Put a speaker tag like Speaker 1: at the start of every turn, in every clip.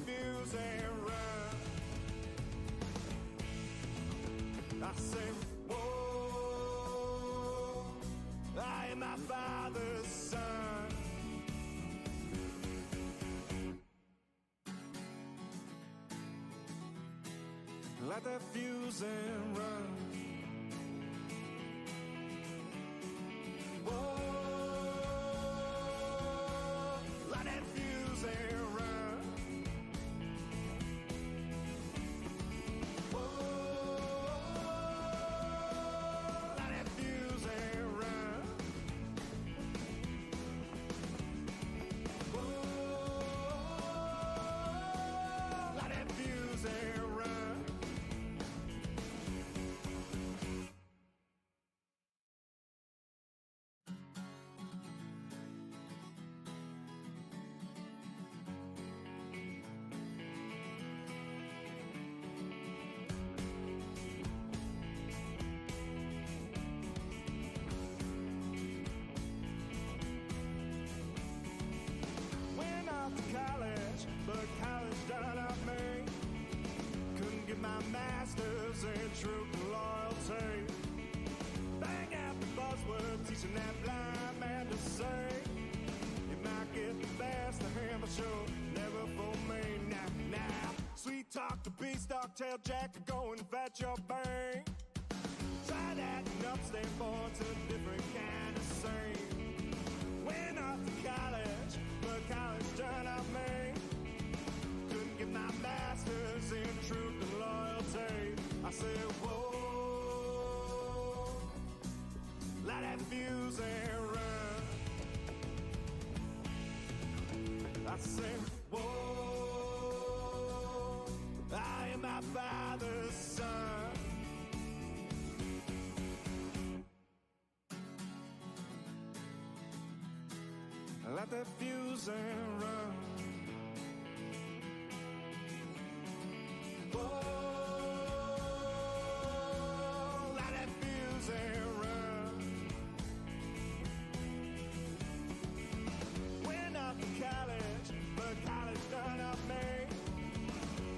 Speaker 1: fuse and run. I say, whoa, I am my father's son. Light that fuse and run. Whoa, light that fuse and run. Whoa, light that fuse and run. Whoa, light that fuse and run. College, but college done up me. Couldn't get my master's in truth and loyalty. Bang out the buzzword, teaching that blind man to say, you might get the best of him, but sure, never for me. Now, sweet talk to beanstalk, tail jack, to go and fetch your bang. Try that and upstate boy to a different kind of scene. Went off to college, but college turned out me. Couldn't get my master's in truth and loyalty. I said, whoa, light that fuse and run. I said, whoa, I am my father's son. Light that fuse and run. Whoa, light that fuse and run. Went off to college, but college done up me.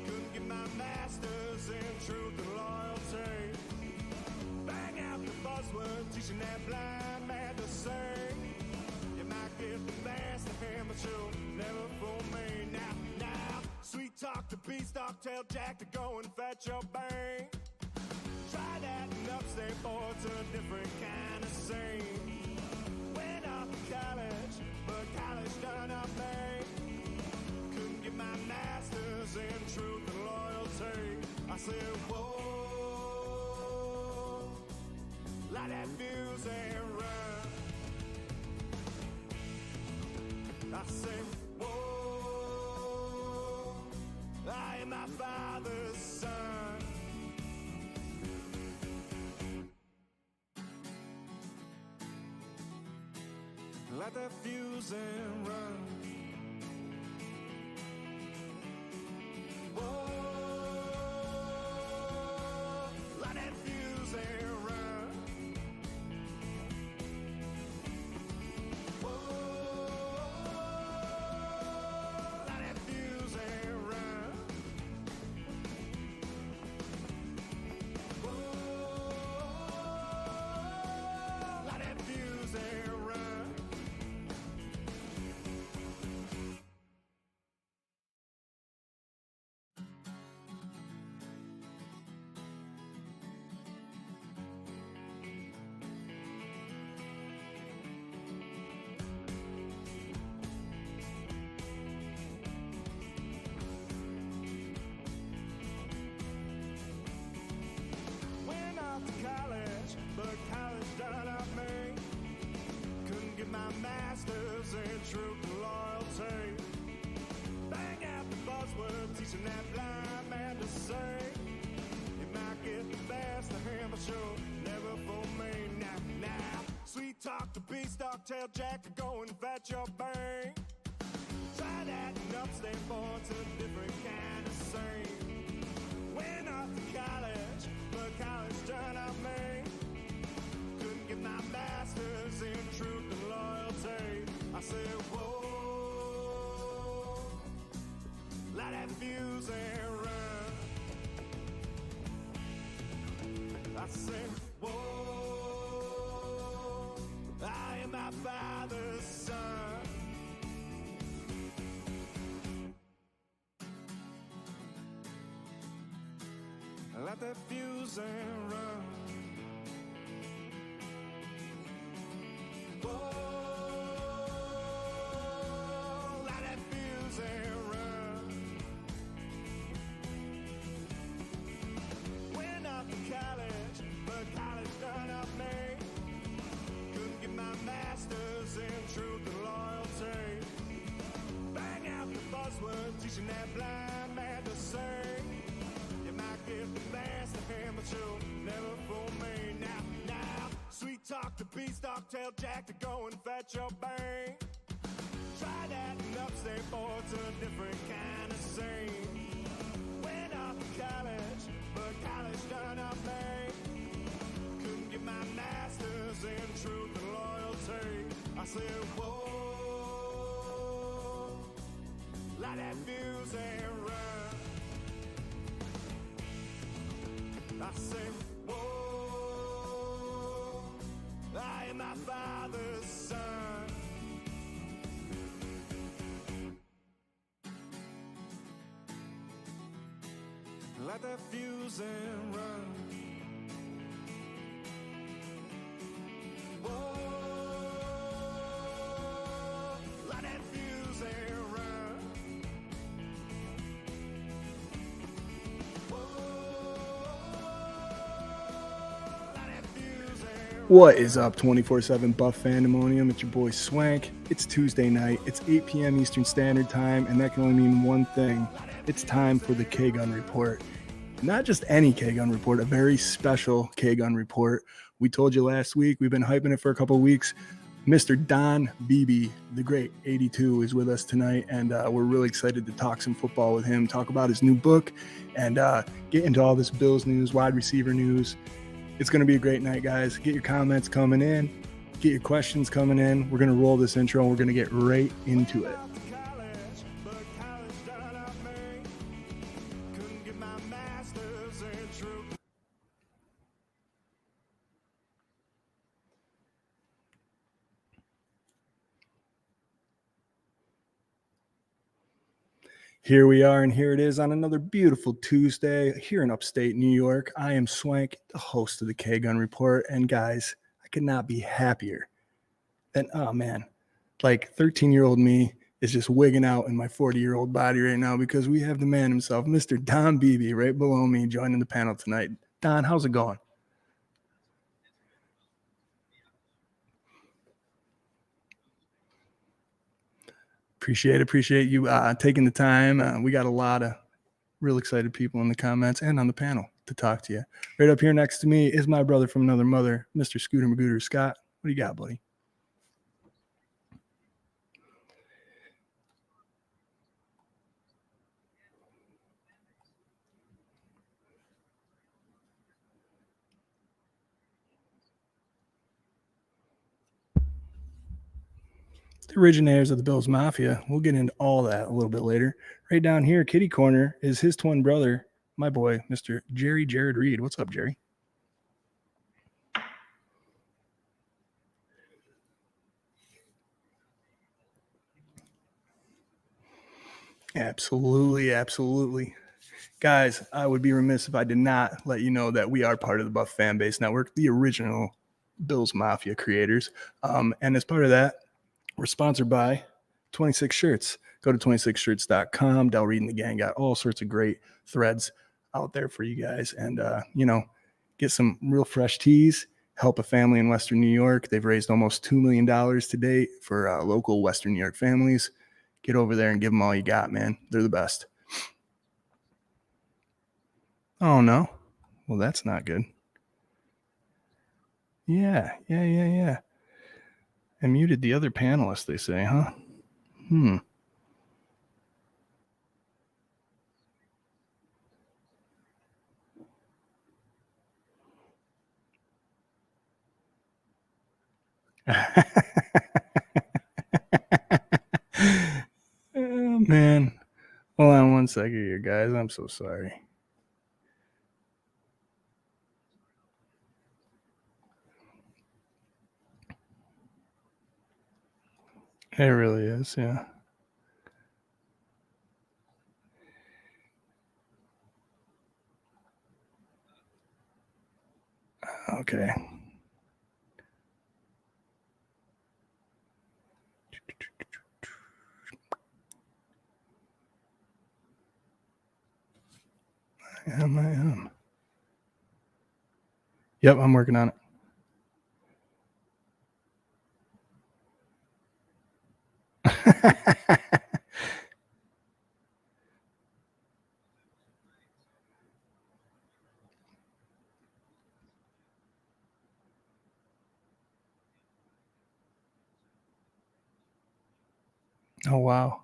Speaker 1: Couldn't get my master's in truth and loyalty. Bang out the buzzword, teaching that blind man to sing. You might get the best of him, but you'll never fool me. Now, sweet talk to beanstalk, tail jack, to go and fetch your bang. Try that and upstate boy to a different kind of scene. Went off to college, but college done up me. Couldn't get my master's in truth and loyalty. I said, whoa, light that fuse and run. I say, whoa, I am my father's son. Light that fuse and run. Whoa, light that fuse and run. Whoa. But college done up me. Couldn't get my master's in truth and loyalty. Bang out the buzzword, teaching that blind man to say, you might get the best of him, but sure, never for me. Now, sweet talk to beanstalk, tail jack, to go and fetch your bang. Try that and upstate boy to a different kind of scene. Went off to college, but college done up me. Couldn't get my master's in truth and loyalty. I said, whoa, light that I say, whoa, I am my father's son. Let that fuse and run. Whoa, let that fuse and run. Went off to college, but college done up me. Couldn't get my master's in truth and loyalty. Bang out the buzzword, teaching that blind man to sing. You might get the best of him, but you'll never fool me. Now, sweet talk to beanstalk, tell Jack to go and fetch your bank. Try that in upstate, boy, it's a different kind of scene. Went off to college, but college done up me. Couldn't get my master's in truth and loyalty. I said, whoa, light that fuse and run. I say, whoa, I am my father's son. Let that fuse and run. Whoa, let that fuse and run.
Speaker 2: What is up, 24/7 Buff Fandemonium? It's your boy Swank. It's Tuesday night. It's 8 p.m. Eastern Standard Time, and that can only mean one thing. It's time for the K-Gun Report. Not just any K-Gun Report, a very special K-Gun Report. We told you last week, we've been hyping it for a couple of weeks. Mr. Don Beebe, the great 82, is with us tonight, and we're really excited to talk some football with him, talk about his new book, and get into all this Bills news, wide receiver news. It's going to be a great night, guys. Get your comments coming in. Get your questions coming in. We're going to roll this intro, and we're going to get right into it. Here we are, and here it is on another beautiful Tuesday here in upstate New York. I am Swank, the host of the K-Gun Report, and guys, I could not be happier than, like 13-year-old me is just wigging out in my 40-year-old body right now because we have the man himself, Mr. Don Beebe, right below me, joining the panel tonight. Don, how's it going? Appreciate you taking the time. We got a lot of real excited people in the comments and on the panel to talk to you. Right up here next to me is my brother from another mother, Mr. Scooter Magooter. Scott, what do you got, buddy? The originators of the Bills Mafia. We'll get into all that a little bit later. Right down here, kitty corner, is his twin brother, my boy, Mr. Jarrod Reed. What's up, Jerry? Absolutely. Guys, I would be remiss if I did not let you know that we are part of the Buff Fan Base Network, the original Bills Mafia creators. And as part of that, we're sponsored by 26 Shirts. Go to 26shirts.com. Del Reed and the gang got all sorts of great threads out there for you guys. And, get some real fresh tees. Help a family in Western New York. They've raised almost $2 million to date for local Western New York families. Get over there and give them all you got, man. They're the best. Oh, no? Well, that's not good. Yeah. I muted the other panelists, they say, huh? Oh, man. Hold on one second here, guys. I'm so sorry. It really is, yeah. Okay. I am. Yep, I'm working on it. Oh, wow.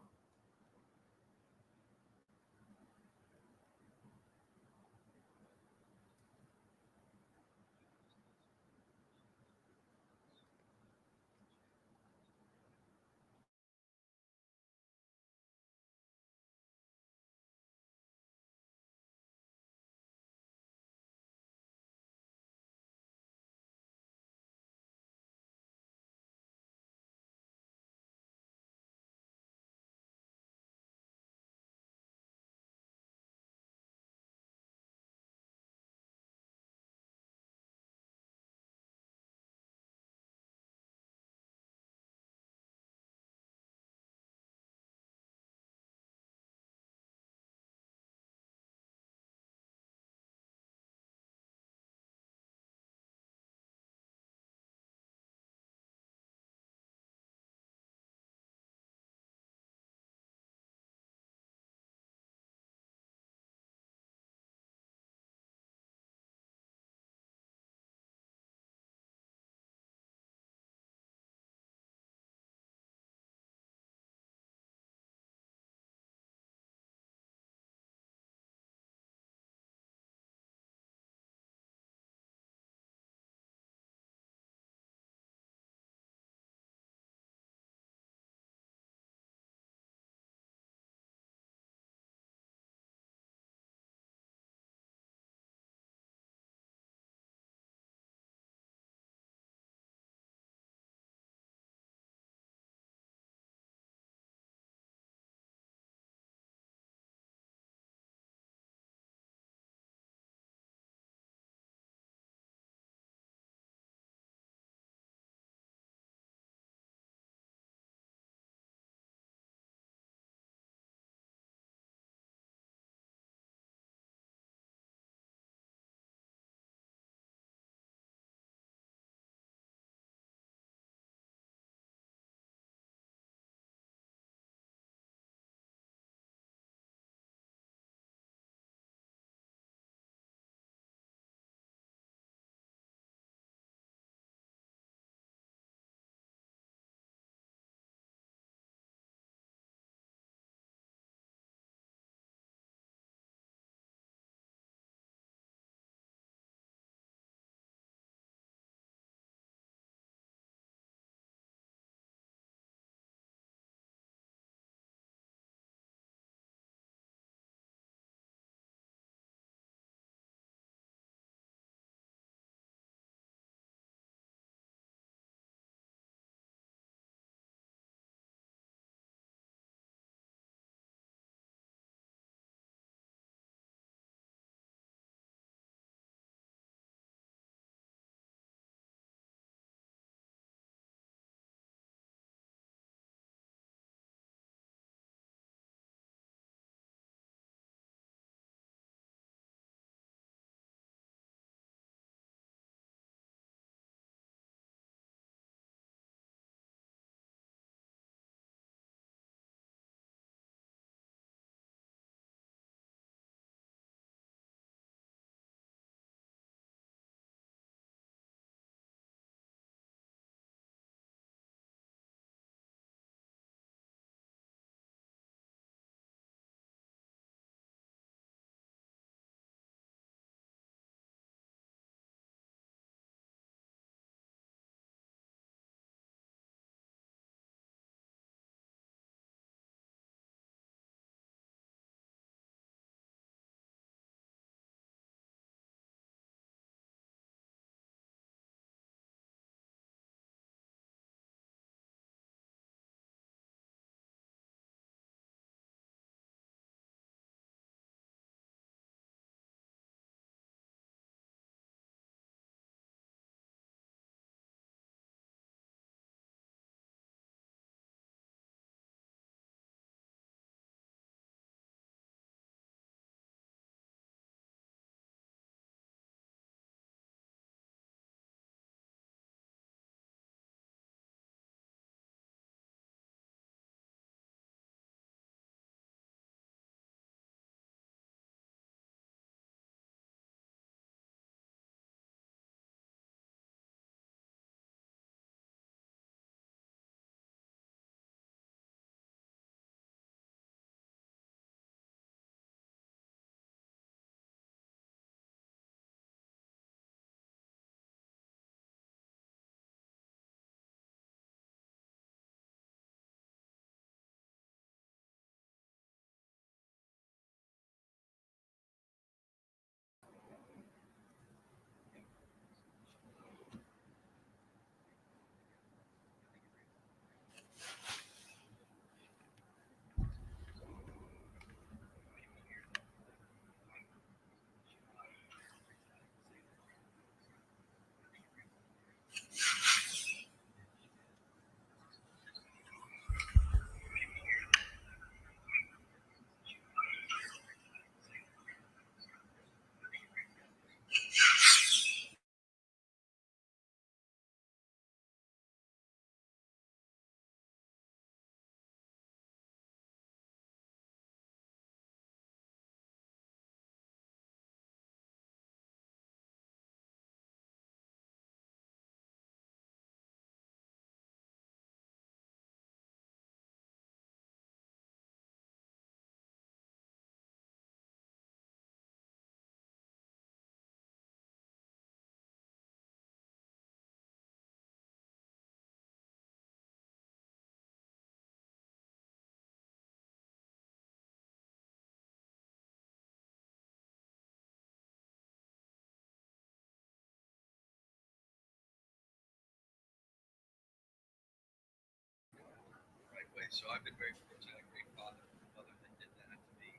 Speaker 3: So I've been very fortunate. I had a great father and mother that did that to me,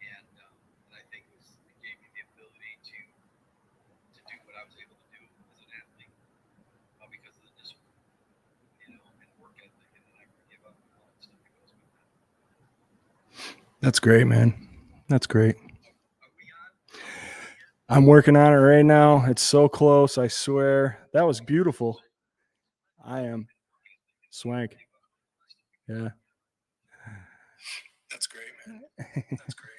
Speaker 3: and I think it gave me the ability to do what I was able to do as an athlete because of the discipline, and work ethic, and then never give up and all that stuff that goes with that.
Speaker 2: That's great, man. That's great.
Speaker 3: Are we on?
Speaker 2: I'm working on it right now. It's so close, I swear. That was beautiful. I am. Swank. Yeah. That's great, man. That's great.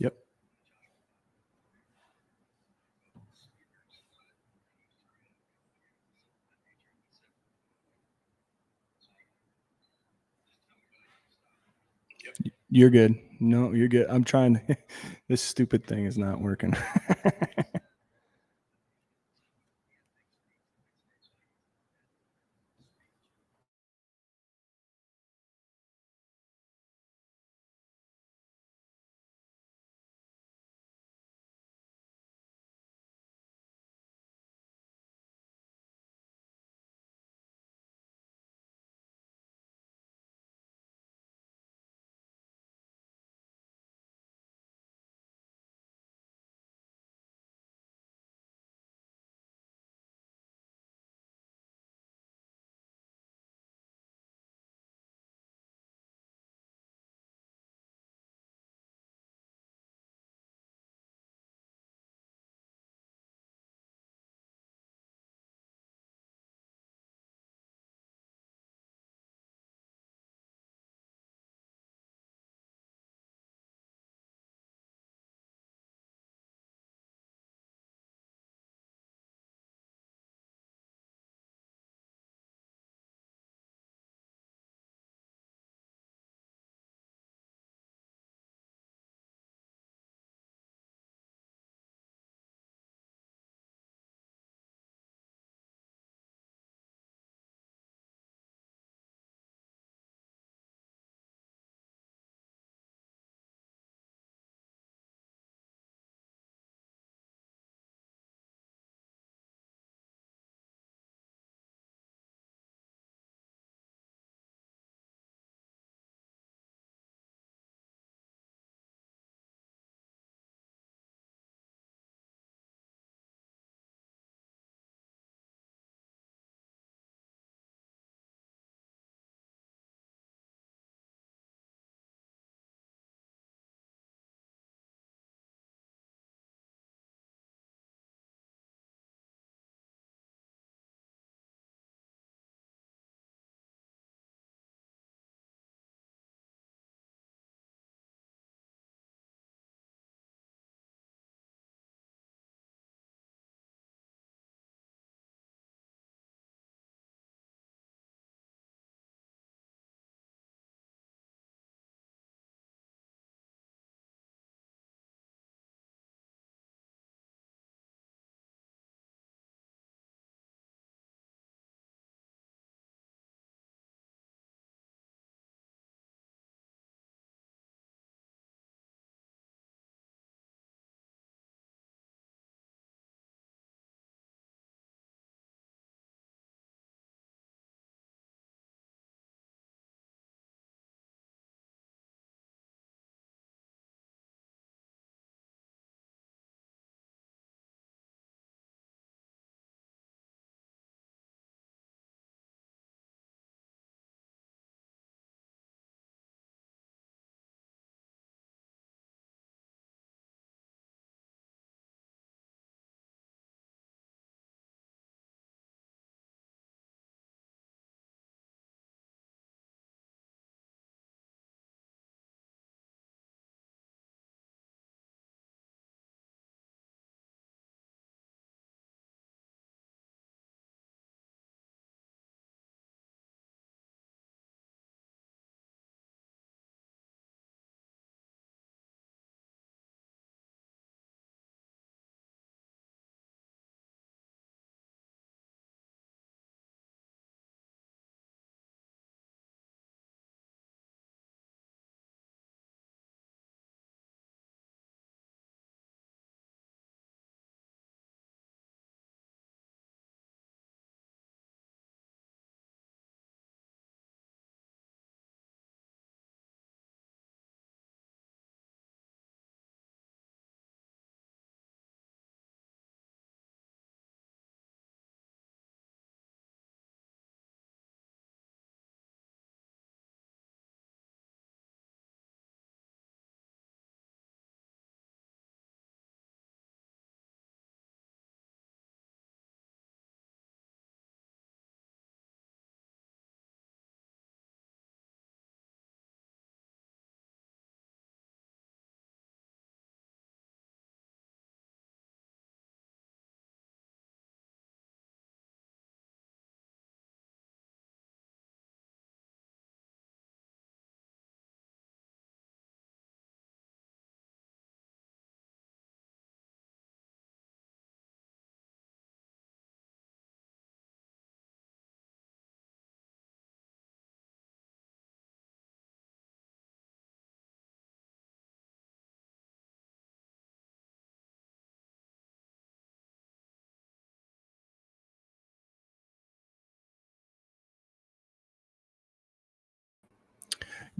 Speaker 2: Yep. You're good. No, you're good. I'm trying. This stupid thing is not working.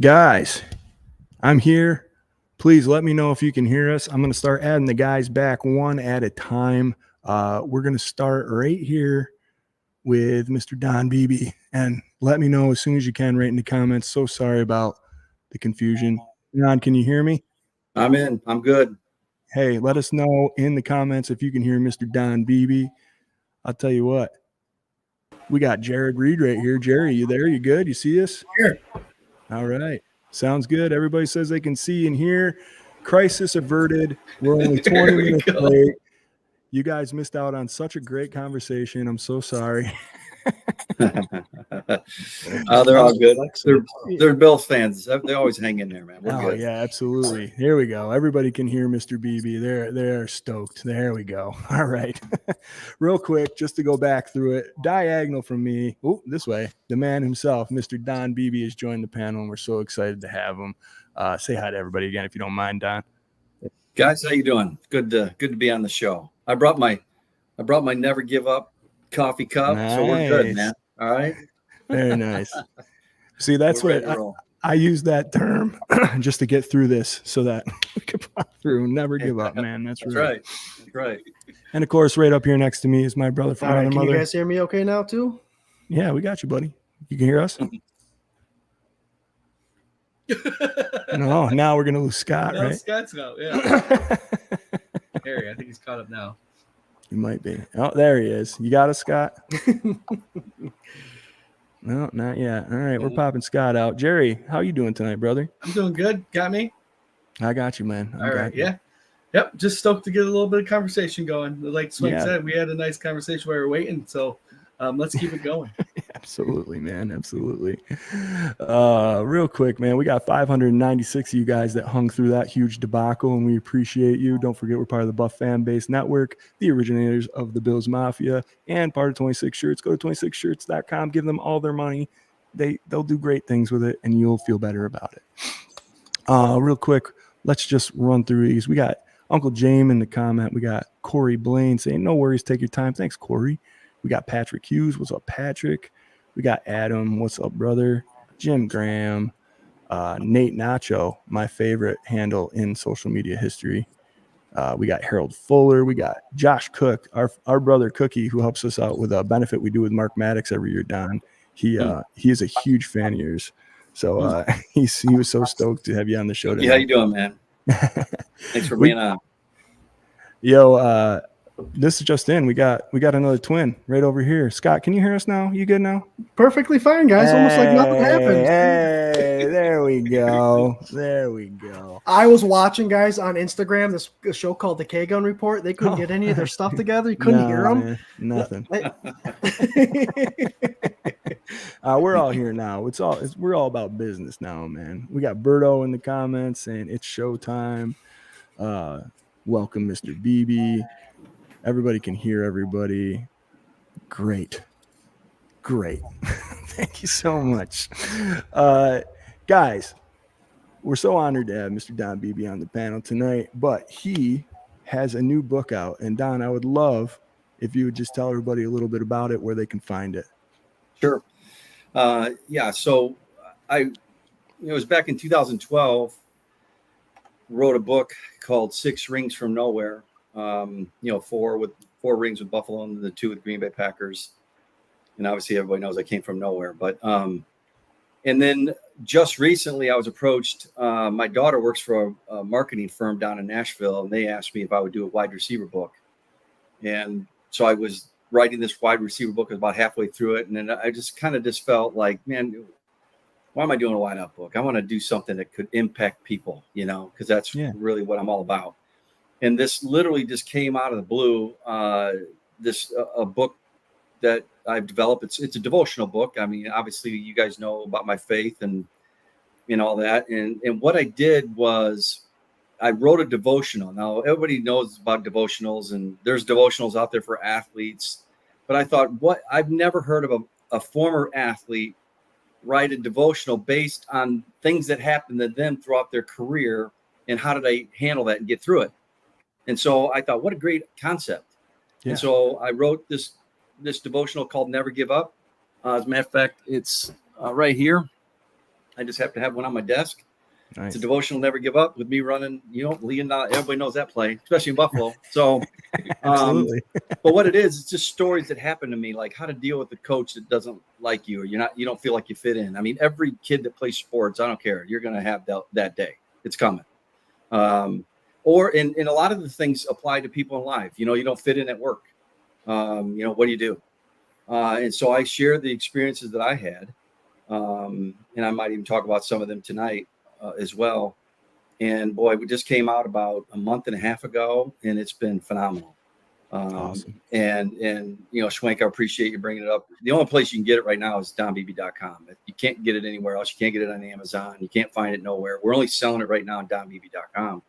Speaker 2: Guys, I'm here. Please let me know if you can hear us. I'm going to start adding the guys back one at a time. We're going to start right here with Mr. Don Beebe. And let me know as soon as you can right in the comments. So sorry about the confusion. Don, can you hear me?
Speaker 4: I'm in. I'm good.
Speaker 2: Hey, let us know in the comments if you can hear Mr. Don Beebe. I'll tell you what. We got Jarrod Reed right here. Jerry, you there? You good? You see us?
Speaker 4: Here.
Speaker 2: All right. Sounds good. Everybody says they can see and hear. Crisis averted. We're only 20 minutes late. You guys missed out on such a great conversation. I'm so sorry.
Speaker 4: They're all good. They're Bills fans. They always hang in there, man. We're good.
Speaker 2: Yeah, absolutely. Here we go. Everybody can hear Mr. Beebe. They're stoked. There we go. All right. Real quick, just to go back through it, diagonal from me. Oh, this way. The man himself, Mr. Don Beebe, has joined the panel, and we're so excited to have him. Say hi to everybody again, if you don't mind, Don.
Speaker 4: Guys, how you doing? Good to be on the show. I brought my Never Give Up coffee cup, so we're good, man. All right.
Speaker 2: Very nice. See, that's what I use that term just to get through this so that we can pop through. Never give up, man. That's right.
Speaker 4: That's right.
Speaker 2: And of course, right up here next to me is my brother from another mother.
Speaker 5: Can you guys hear me okay now too?
Speaker 2: Yeah, we got you, buddy. You can hear us? No, now we're gonna lose Scott, right?
Speaker 6: Scott's out, yeah. Harry, I think he's caught up now.
Speaker 2: He might be. Oh, there he is. You got us, Scott? No, not yet. All right, we're popping Scott out. Jerry, how you doing tonight, brother?
Speaker 6: I'm doing good. Got me?
Speaker 2: I got you, man.
Speaker 6: All right, yeah. Yep, just stoked to get a little bit of conversation going. Like Swank said, we had a nice conversation while we were waiting, so let's keep it going.
Speaker 2: Absolutely, man. Absolutely. Real quick, man, we got 596 of you guys that hung through that huge debacle, and we appreciate you. Don't forget, we're part of the Buff Fan Base Network, the originators of the Bills Mafia, and part of 26 Shirts. Go to 26shirts.com. Give them all their money. They'll do great things with it, and you'll feel better about it. Real quick, let's just run through these. We got Uncle James in the comment. We got Corey Blaine saying, no worries, take your time. Thanks, Corey. We got Patrick Hughes. What's up, Patrick? We got Adam. What's up, brother? Jim Graham. Nate Nacho, my favorite handle in social media history. We got Harold Fuller. We got Josh Cook, our brother Cookie, who helps us out with a benefit we do with Mark Maddox every year, Don. He is a huge fan of yours. So he was so stoked to have you on the show today.
Speaker 4: Yeah, how you doing, man? Thanks for being on.
Speaker 2: Yo, this is just in. We got another twin right over here. Scott, can you hear us now? You good now?
Speaker 5: Perfectly fine, guys. Almost like nothing happened.
Speaker 2: Hey, there we go. There we go.
Speaker 5: I was watching, guys, on Instagram, this show called The K-Gun Report. They couldn't get any of their stuff together. You couldn't hear them.
Speaker 2: Man, nothing. We're all here now. We're all about business now, man. We got Berto in the comments saying it's showtime. Welcome, Mr. Beebe. Everybody can hear everybody. Great. Thank you so much. Guys, we're so honored to have Mr. Don Beebe on the panel tonight, but he has a new book out. And Don, I would love if you would just tell everybody a little bit about it, where they can find it.
Speaker 4: Sure. So it was back in 2012, wrote a book called 6 Rings from Nowhere. 4 rings with Buffalo and the 2 with Green Bay Packers. And obviously everybody knows I came from nowhere. But and then just recently I was approached. My daughter works for a marketing firm down in Nashville, and they asked me if I would do a wide receiver book. And so I was writing this wide receiver book. I was about halfway through it. And then I just felt like, man, why am I doing a wide out book? I want to do something that could impact people, because that's really what I'm all about. And this literally just came out of the blue. A book that I've developed. It's a devotional book. I mean, obviously, you guys know about my faith and all that. And what I did was I wrote a devotional. Now, everybody knows about devotionals, and there's devotionals out there for athletes. But I thought, I've never heard of a former athlete write a devotional based on things that happened to them throughout their career, and how did I handle that and get through it? And so I thought, what a great concept. Yeah. And so I wrote this devotional called Never Give Up. As a matter of fact, it's right here. I just have to have one on my desk.
Speaker 2: Nice.
Speaker 4: It's a devotional, never give up with me running, everybody knows that play, especially in Buffalo. So,
Speaker 2: Absolutely.
Speaker 4: but what it is, it's just stories that happen to me, like how to deal with a coach that doesn't like you, or you don't feel like you fit in. I mean, every kid that plays sports, I don't care, you're going to have that day. It's coming. Or in a lot of the things apply to people in life. You don't fit in at work. What do you do? And so I share the experiences that I had. And I might even talk about some of them tonight as well. And boy, we just came out about a month and a half ago, and it's been phenomenal.
Speaker 2: Awesome.
Speaker 4: And Swank, I appreciate you bringing it up. The only place you can get it right now is donbeebe.com. You can't get it anywhere else. You can't get it on Amazon. You can't find it nowhere. We're only selling it right now on donbeebe.com.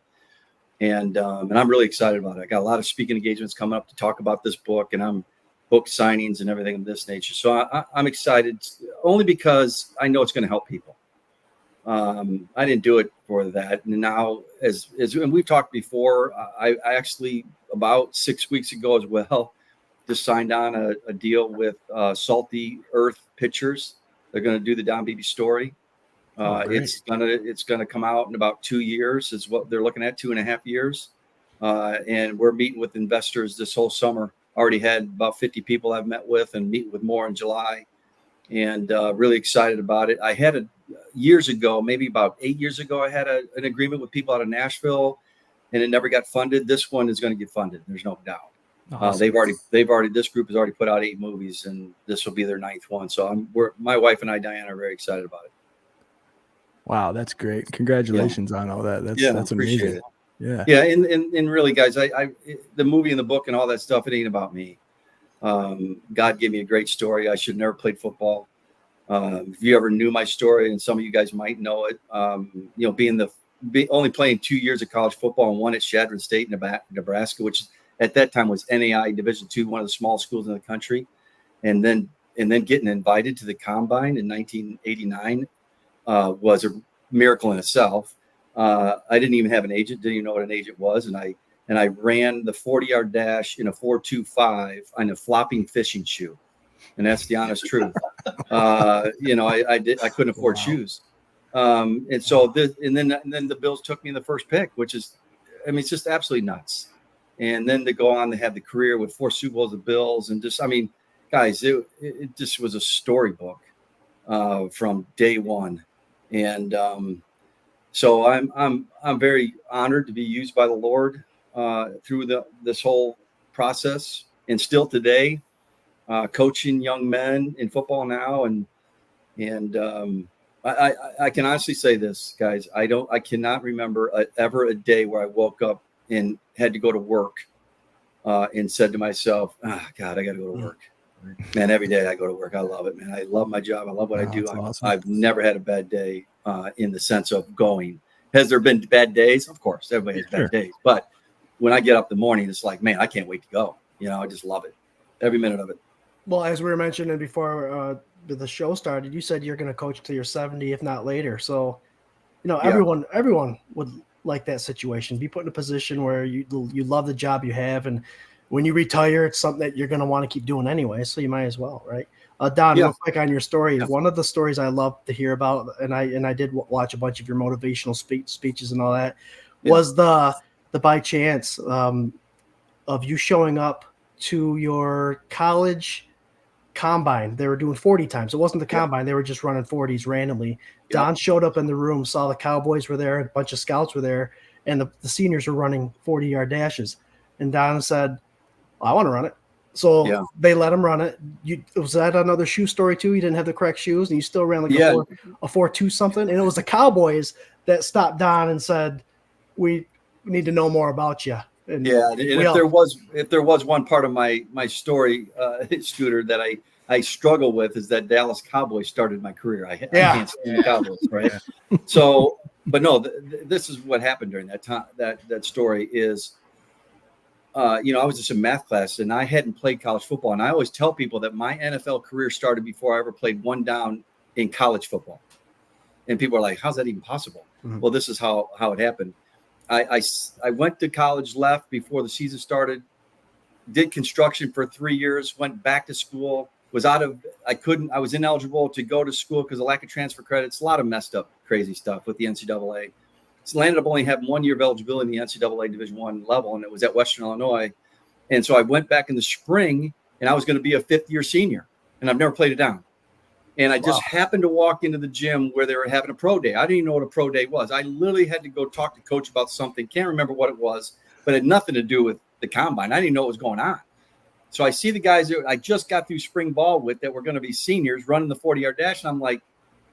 Speaker 4: And I'm really excited about it. I got a lot of speaking engagements coming up to talk about this book, and I'm book signings and everything of this nature. So I'm excited only because I know it's going to help people. I didn't do it for that. And now and we've talked before, I actually about 6 weeks ago as well, just signed on a deal with Salty Earth Pictures. They're going to do the Don Beebe story. It's gonna come out in about 2 years is what they're looking at, 2.5 years. And we're meeting with investors this whole summer. Already had about 50 people I've met with, and meet with more in July, and really excited about it. I had years ago, maybe about 8 years ago, I had an agreement with people out of Nashville, and it never got funded. This one is going to get funded. There's no doubt.
Speaker 2: Awesome.
Speaker 4: This group has already put out 8 movies, and this will be their 9th one. So my wife and I, Diane, are very excited about it.
Speaker 2: Wow, that's great. Congratulations on all that. That's amazing.
Speaker 4: It.
Speaker 2: Yeah.
Speaker 4: And really, guys, I the movie and the book and all that stuff, it ain't about me. God gave me a great story. I should have never played football. If you ever knew my story, and some of you guys might know it, only playing 2 years of college football and one at Shadron State, Nebraska, which at that time was NAI Division II, one of the small schools in the country, and then getting invited to the combine in 1989 was a miracle in itself. I didn't even have an agent, didn't even know what an agent was, and I ran the 40-yard dash in a 4.25 on a flopping fishing shoe, and that's the honest truth. I couldn't afford shoes, and so then the Bills took me in the first pick, which is, it's just absolutely nuts. And then to go on to have the career with 4 Super Bowls with the Bills, and just, guys, it just was a storybook from day one. And so I'm very honored to be used by the Lord through this whole process, and still today coaching young men in football now. And I can honestly say this, guys, I cannot remember ever a day where I woke up and had to go to work and said to myself, God, I got to go to work. Man, every day I go to work. I love it, man. I love my job. I love what I do.
Speaker 2: Awesome.
Speaker 4: I've never had a bad day in the sense of going. Has there been bad days? Of course, everybody has bad days. But when I get up in the morning, it's like, man, I can't wait to go. I just love it. Every minute of it.
Speaker 5: Well, as we were mentioning before the show started, you said you're going to coach till you're 70, if not later. So, everyone would like that situation. Be put in a position where you love the job you have, and when you retire, it's something that you're going to want to keep doing anyway, so you might as well, right? Don, real quick on your story, one of the stories I love to hear about, and I did watch a bunch of your motivational speeches and all that, was the by chance of you showing up to your college combine. They were doing 40 times. It wasn't the combine. They were just running 40s randomly. Don showed up in the room, saw the Cowboys were there, a bunch of scouts were there, and the seniors were running 40-yard dashes. And Don said, I want to run it. So they let him run it. Was that another shoe story too? You didn't have the correct shoes, and you still ran like a 4.2 something. And it was the Cowboys that stopped Don and said, "We need to know more about you." And
Speaker 4: if there was one part of my story, Scooter, that I struggle with, is that Dallas Cowboys started my career. I can't stand the Cowboys, right? So, but no, this is what happened during that time. That story is. I was just in math class, and I hadn't played college football. And I always tell people that my NFL career started before I ever played one down in college football. And people are like, how's that even possible? Mm-hmm. Well, this is how it happened. I went to college, left before the season started, did construction for 3 years, went back to school, was out of I was ineligible to go to school because of lack of transfer credits, a lot of messed up, crazy stuff with the NCAA. So landed up only having 1 year of eligibility in the NCAA Division I level, and it was at Western Illinois. And so I went back in the spring, and I was going to be a 5th-year senior, and I've never played it down. And I just happened to walk into the gym where they were having a pro day. I didn't even know what a pro day was. I literally had to go talk to coach about something. Can't remember what it was, but it had nothing to do with the combine. I didn't even know what was going on. So I see the guys that I just got through spring ball with that were going to be seniors running the 40-yard dash. And I'm like,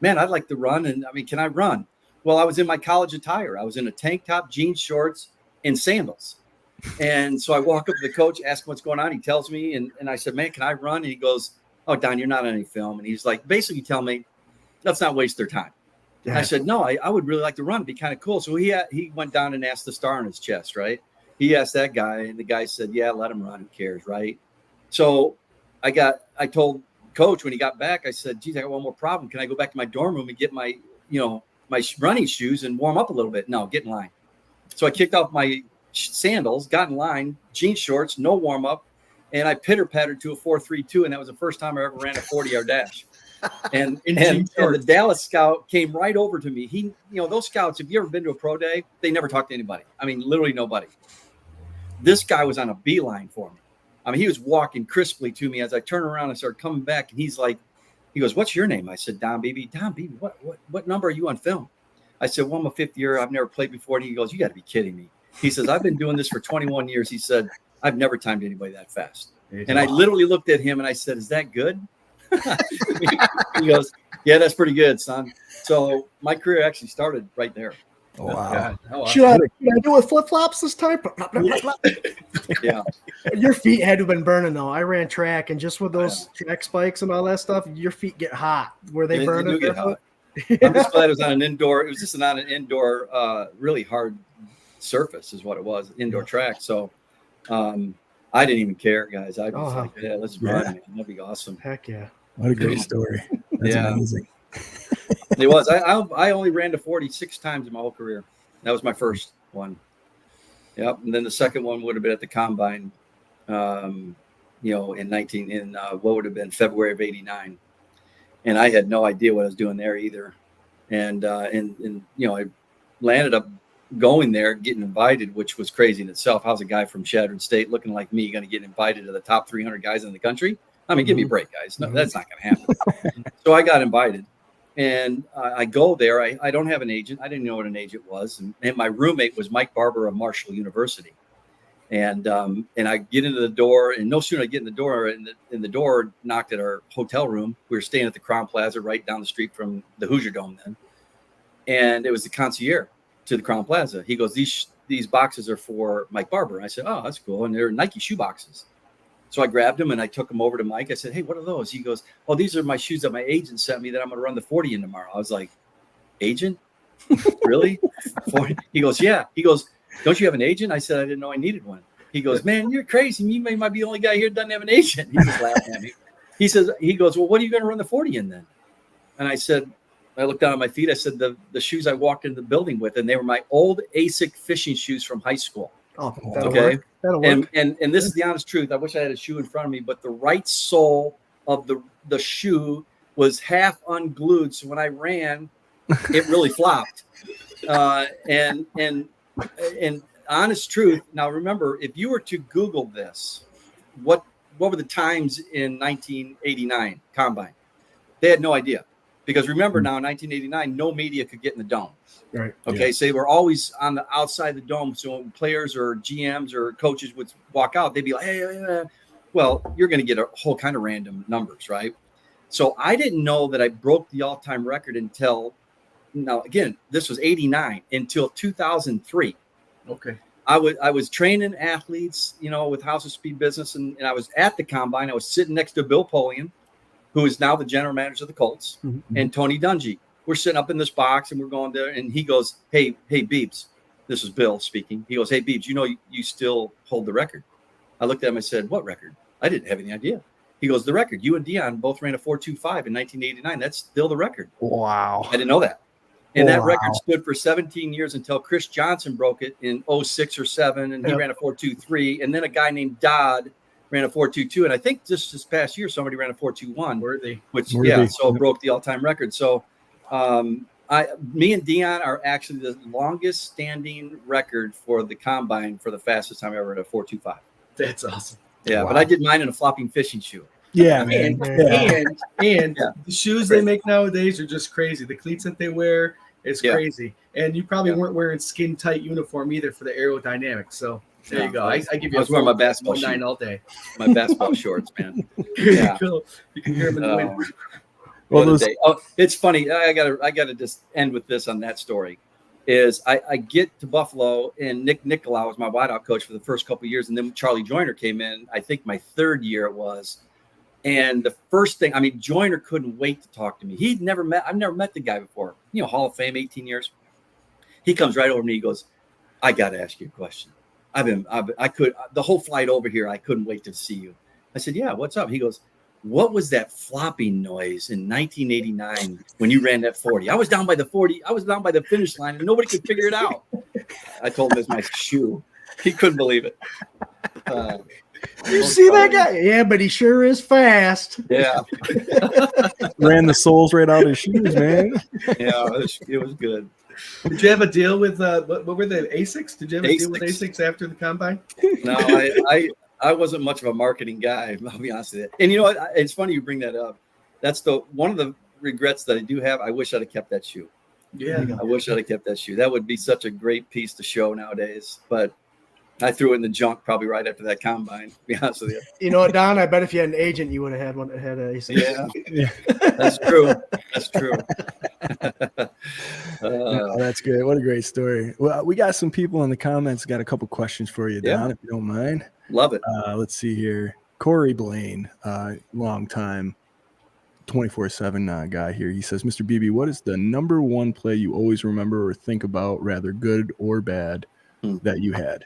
Speaker 4: man, I'd like to run. And I mean, can I run? Well, I was in my college attire. I was in a tank top, jeans, shorts, and sandals. And so I walk up to the coach, ask him what's going on. He tells me, and I said, man, can I run? And he goes, oh, Don, you're not on any film. And he's like, basically tell me, let's not waste their time. Yeah. And I said, no, I would really like to run. It'd be kind of cool. So he went down and asked the star on his chest, right? He asked that guy, and the guy said, yeah, let him run. Who cares, right? So I told coach when he got back, I said, geez, I got one more problem. Can I go back to my dorm room and get my running shoes and warm up a little bit? No, get in line. So I kicked off my sandals, got in line, jean shorts, no warm up. And I pitter pattered to a 4.32. And that was the first time I ever ran a 40-yard dash. And the Dallas scout came right over to me. Those scouts, if you ever been to a pro day, they never talk to anybody. I mean, literally nobody. This guy was on a beeline for me. I mean, he was walking crisply to me as I turned around and started coming back. And he goes, what's your name? I said, Don Beebe. Don Beebe, what number are you on film? I said, well, I'm a 5th year. I've never played before. And he goes, you got to be kidding me. He says, I've been doing this for 21 years. He said, I've never timed anybody that fast. And I literally looked at him and I said, is that good? He goes, yeah, that's pretty good, son. So my career actually started right there.
Speaker 2: Oh, wow.
Speaker 5: Should I do it flip-flops this time?
Speaker 4: Yeah.
Speaker 5: Your feet had to have been burning, though. I ran track, and just with those track spikes and all that stuff, your feet get hot. Were they burning?
Speaker 4: They do get hot. I'm just glad it was on an indoor. It was just on an indoor, really hard surface is what it was, indoor track. So I didn't even care, guys. I was like, yeah, let's run, man. That'd be awesome.
Speaker 5: Heck yeah.
Speaker 2: What a great story. That's amazing.
Speaker 4: It was. I only ran to 46 times in my whole career. That was my first one. Yep. And then the second one would have been at the combine, in what would have been February of '89. And I had no idea what I was doing there either. And I landed up going there, getting invited, which was crazy in itself. How's a guy from Shattered State looking like me going to get invited to the top 300 guys in the country? I mean, give me a break, guys. No, that's not going to happen. So I got invited. And I go there. I don't have an agent. I didn't know what an agent was. And my roommate was Mike Barber of Marshall University. And I get into the door, and no sooner I get in the door, and the door knocked at our hotel room. We were staying at the Crown Plaza right down the street from the Hoosier Dome then. And it was the concierge to the Crown Plaza. He goes, these boxes are for Mike Barber. And I said, oh, that's cool. And they're Nike shoe boxes. So I grabbed them and I took them over to Mike. I said, hey, what are those? He goes, oh, these are my shoes that my agent sent me that I'm going to run the 40 in tomorrow. I was like, agent? Really? 40? He goes, yeah. He goes, don't you have an agent? I said, I didn't know I needed one. He goes, man, you're crazy. You might be the only guy here that doesn't have an agent. He just laughed at me. He goes, well, what are you going to run the 40 in then? And I said, I looked down at my feet. I said, the shoes I walked into the building with, and they were my old ASIC fishing shoes from high school.
Speaker 5: Oh, okay. That'll work.
Speaker 4: And this is the honest truth. I wish I had a shoe in front of me, but the right sole of the shoe was half unglued. So when I ran, it really flopped. And honest truth. Now remember, if you were to Google this, what were the times in 1989 combine? They had no idea, because remember now in 1989, no media could get in the dome.
Speaker 5: Right.
Speaker 4: Okay. Yeah. So they were always on the outside of the dome. So when players or GMs or coaches would walk out, they'd be like, hey, well, you're going to get a whole kind of random numbers, right? So I didn't know that I broke the all-time record until, now again, this was 89, until 2003.
Speaker 6: Okay.
Speaker 4: I was training athletes, with House of Speed Business, and I was at the combine. I was sitting next to Bill Polian, who is now the general manager of the Colts, and Tony Dungy. We're sitting up in this box and we're going there, and he goes, hey, Beebs. This is Bill speaking. He goes, hey, Beebs, you still hold the record. I looked at him and said, what record? I didn't have any idea. He goes, the record. You and Dion both ran a 4.25 in 1989. That's still the record.
Speaker 2: Wow.
Speaker 4: I didn't know that. And that record stood for 17 years until Chris Johnson broke it in 06 or 07, and he ran a 4.23. And then a guy named Dodd ran a 4.22, and I think just this past year somebody ran a 4.21,
Speaker 6: Worthy.
Speaker 4: So broke the all-time record. So me and Dion are actually the longest standing record for the combine for the fastest time ever at a 4.25.
Speaker 6: That's awesome.
Speaker 4: Yeah, wow. But I did mine in a flopping fishing shoe.
Speaker 2: Yeah, man.
Speaker 6: And the shoes they make nowadays are just crazy. The cleats that they wear is crazy. And you probably weren't wearing skin tight uniform either for the aerodynamics. So there you go. I give you
Speaker 4: I was wearing my basketball
Speaker 6: 9 all day.
Speaker 4: My basketball shorts, man.
Speaker 6: Yeah. Cool. You can hear them in the wind.
Speaker 4: Well, it's funny. I gotta just end with this on that story. Is I get to Buffalo, and Nick Nicolau was my wideout coach for the first couple of years, and then Charlie Joyner came in. I think my third year it was, and the first thing, Joyner couldn't wait to talk to me. I've never met the guy before. Hall of Fame, 18 years. He comes right over to me. He goes, "I got to ask you a question. The whole flight over here, I couldn't wait to see you." I said, "Yeah, what's up?" He goes, "What was that flopping noise in 1989 when you ran that 40? I was down by the 40. I was down by the finish line, and nobody could figure it out." I told him it's my shoe. He couldn't believe it.
Speaker 5: You see that guy? Yeah, but he sure is fast.
Speaker 4: Yeah.
Speaker 2: Ran the soles right out of his shoes, man.
Speaker 4: Yeah, it was good.
Speaker 6: Did you have a deal with what were the ASICs? Did you have a deal with ASICs after the combine?
Speaker 4: No, I wasn't much of a marketing guy, I'll be honest with you. And you know what? It's funny you bring that up. That's one of the regrets that I do have. I wish I'd have kept that shoe.
Speaker 6: Yeah.
Speaker 4: I wish I'd have kept that shoe. That would be such a great piece to show nowadays. But I threw it in the junk probably right after that combine, to be honest with you.
Speaker 5: You know what, Don? I bet if you had an agent, you would have had one that had a ASIC.
Speaker 4: Yeah. That's true. That's true.
Speaker 2: That's good. What a great story. Well, we got some people in the comments. Got a couple questions for you, Don, if you don't mind.
Speaker 4: Love it.
Speaker 2: Let's see here. Corey Blaine, long time 24/7 guy here. He says, "Mr. Beebe, what is the number one play you always remember or think about, rather good or bad, that you had?"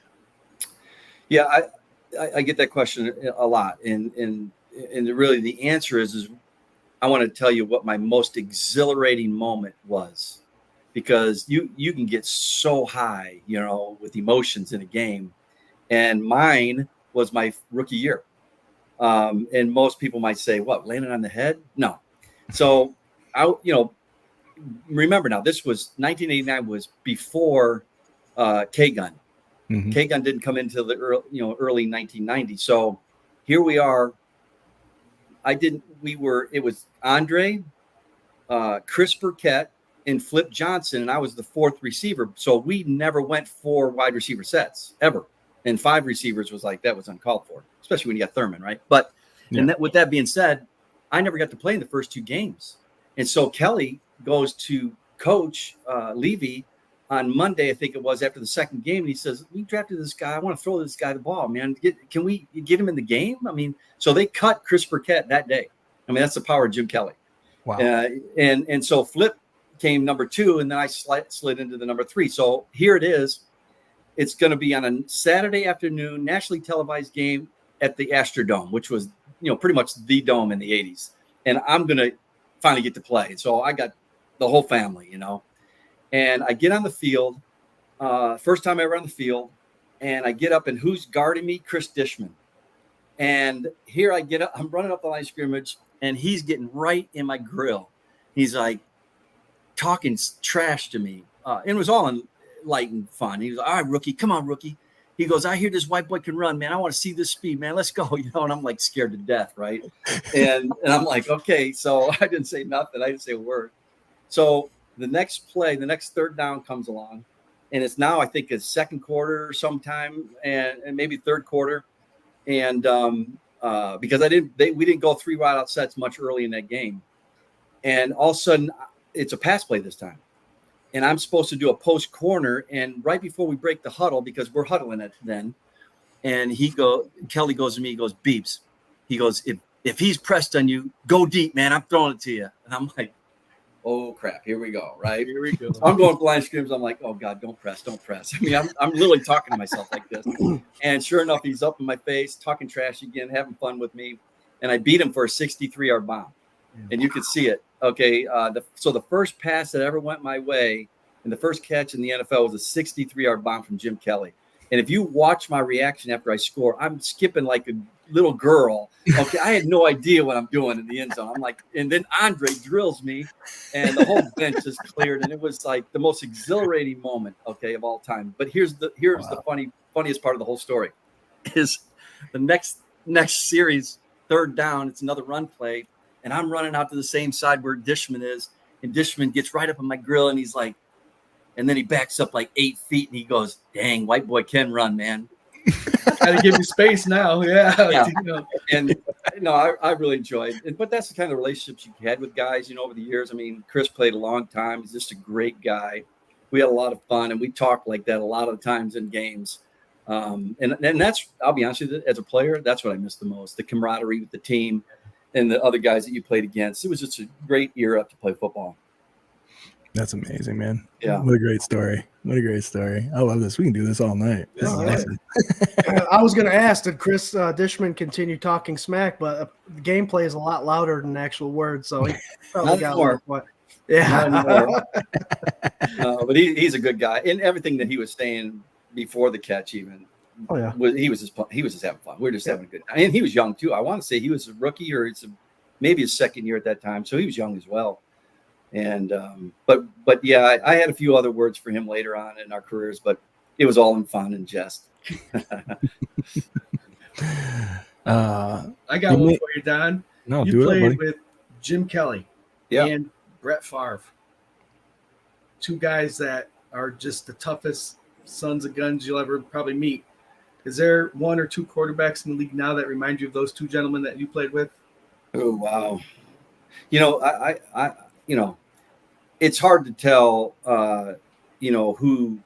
Speaker 4: Yeah, I get that question a lot, and really the answer is I want to tell you what my most exhilarating moment was, because you can get so high, with emotions in a game, and mine was my rookie year. And most people might say, "What, landing on the head?" No. So remember now, this was 1989 was before K-Gun. Mm-hmm. K-Gun didn't come into the early 1990s. So here we are. It was Andre, Chris Burkett, and Flip Johnson, and I was the fourth receiver. So we never went 4 wide receiver sets ever. And 5 receivers was uncalled for, especially when you got Thurman, right? But with that being said, I never got to play in the first 2 games. And so Kelly goes to coach Levy on Monday, I think it was, after the second game, and he says, "We drafted this guy. I want to throw this guy the ball, man. Can we get him in the game?" So they cut Chris Burkett that day. That's the power of Jim Kelly.
Speaker 2: Wow.
Speaker 4: And so Flip came number 2, and then I slid into the number 3. So here it is. It's going to be on a Saturday afternoon, nationally televised game at the Astrodome, which was, pretty much the dome in the 80s. And I'm going to finally get to play. And so I got the whole family, And I get on the field, first time ever on the field, and I get up, and who's guarding me? Chris Dishman. And here I get up, I'm running up the line of scrimmage, and he's getting right in my grill. He's like talking trash to me. And it was all in light and fun. He was like, "All right, rookie, come on, rookie." He goes, "I hear this white boy can run, man. I want to see this speed, man. Let's go." And I'm like scared to death, right? And I'm like, okay. So I didn't say nothing. I didn't say a word. So the next play, the next third down comes along, and it's now, I think, it's second quarter sometime, and maybe third quarter. And because we didn't go 3 wide out sets much early in that game. And all of a sudden it's a pass play this time. And I'm supposed to do a post corner. And right before we break the huddle, because we're huddling it then, and Kelly goes to me, he goes, "Beeps." He goes, if he's pressed on you, go deep, man. I'm throwing it to you. And I'm like, oh crap, here we go, right?
Speaker 6: Here we go.
Speaker 4: I'm going blind scrims. I'm like, oh God, don't press. I'm literally talking to myself like this. And sure enough, he's up in my face, talking trash again, having fun with me. And I beat him for a 63-yard bomb. And you could see it. Okay. So the first pass that ever went my way and the first catch in the NFL was a 63-yard bomb from Jim Kelly. And if you watch my reaction after I score, I'm skipping like little girl. Okay, I had no idea what I'm doing in the end zone. I'm like, and then Andre drills me, and the whole bench is cleared, and it was like the most exhilarating moment, okay, of all time. But here's the funniest part of the whole story is the next series, third down, it's another run play, and I'm running out to the same side where Dishman is, and Dishman gets right up on my grill, and he's like, and then he backs up like 8 feet, and he goes, "Dang, white boy can run, man."
Speaker 6: Gotta give you space now. Yeah.
Speaker 4: And I really enjoyed it. But that's the kind of relationships you had with guys, over the years. I mean, Chris played a long time. He's just a great guy. We had a lot of fun, and we talked like that a lot of times in games. And that's, I'll be honest with you, as a player, that's what I miss the most, the camaraderie with the team and the other guys that you played against. It was just a great era to play football.
Speaker 2: That's amazing, man.
Speaker 4: Yeah.
Speaker 2: What a great story. I love this. We can do this all night. This is awesome.
Speaker 5: I was going to ask, did Chris Dishman continue talking smack? But the gameplay is a lot louder than the actual words, so he probably got more. Yeah.
Speaker 4: But he's a good guy. And everything that he was saying before the catch, even, he was just having fun. We were just having a good time. And he was young too. I want to say he was a rookie, or maybe his second year at that time, so he was young as well. And but yeah, I had a few other words for him later on in our careers, but it was all in fun and jest.
Speaker 6: I got one for you, Don.
Speaker 2: No,
Speaker 6: you played with Jim Kelly and Brett Favre. Two guys that are just the toughest sons of guns you'll ever probably meet. Is there one or two quarterbacks in the league now that remind you of those two gentlemen that you played with?
Speaker 4: Oh, wow. I it's hard to tell, who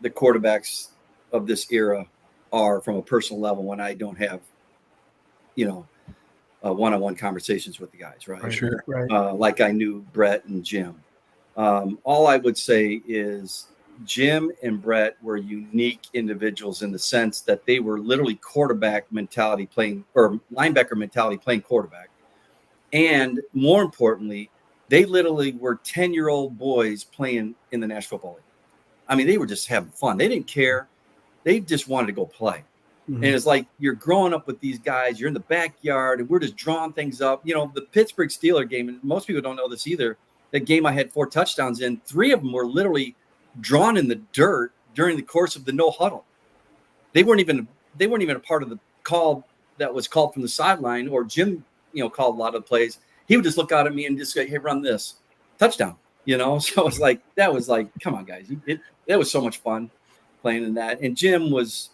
Speaker 4: the quarterbacks of this era are from a personal level when I don't have, one-on-one conversations with the guys, right?
Speaker 2: Sure.
Speaker 5: Right.
Speaker 4: Like I knew Brett and Jim. All I would say is Jim and Brett were unique individuals in the sense that they were literally quarterback mentality playing, or linebacker mentality playing quarterback. And more importantly, they literally were 10-year-old boys playing in the National Football League. I mean, they were just having fun. They didn't care. They just wanted to go play. Mm-hmm. And it's like you're growing up with these guys. You're in the backyard, and we're just drawing things up. The Pittsburgh Steelers game, and most people don't know this either, that game I had 4 touchdowns in, 3 of them were literally drawn in the dirt during the course of the no huddle. They weren't even a part of the call that was called from the sideline, or Jim, called a lot of the plays. He would just look out at me and just say, "Hey, run this touchdown." So it's like, that was like, come on, guys. That was so much fun playing in that. And Jim is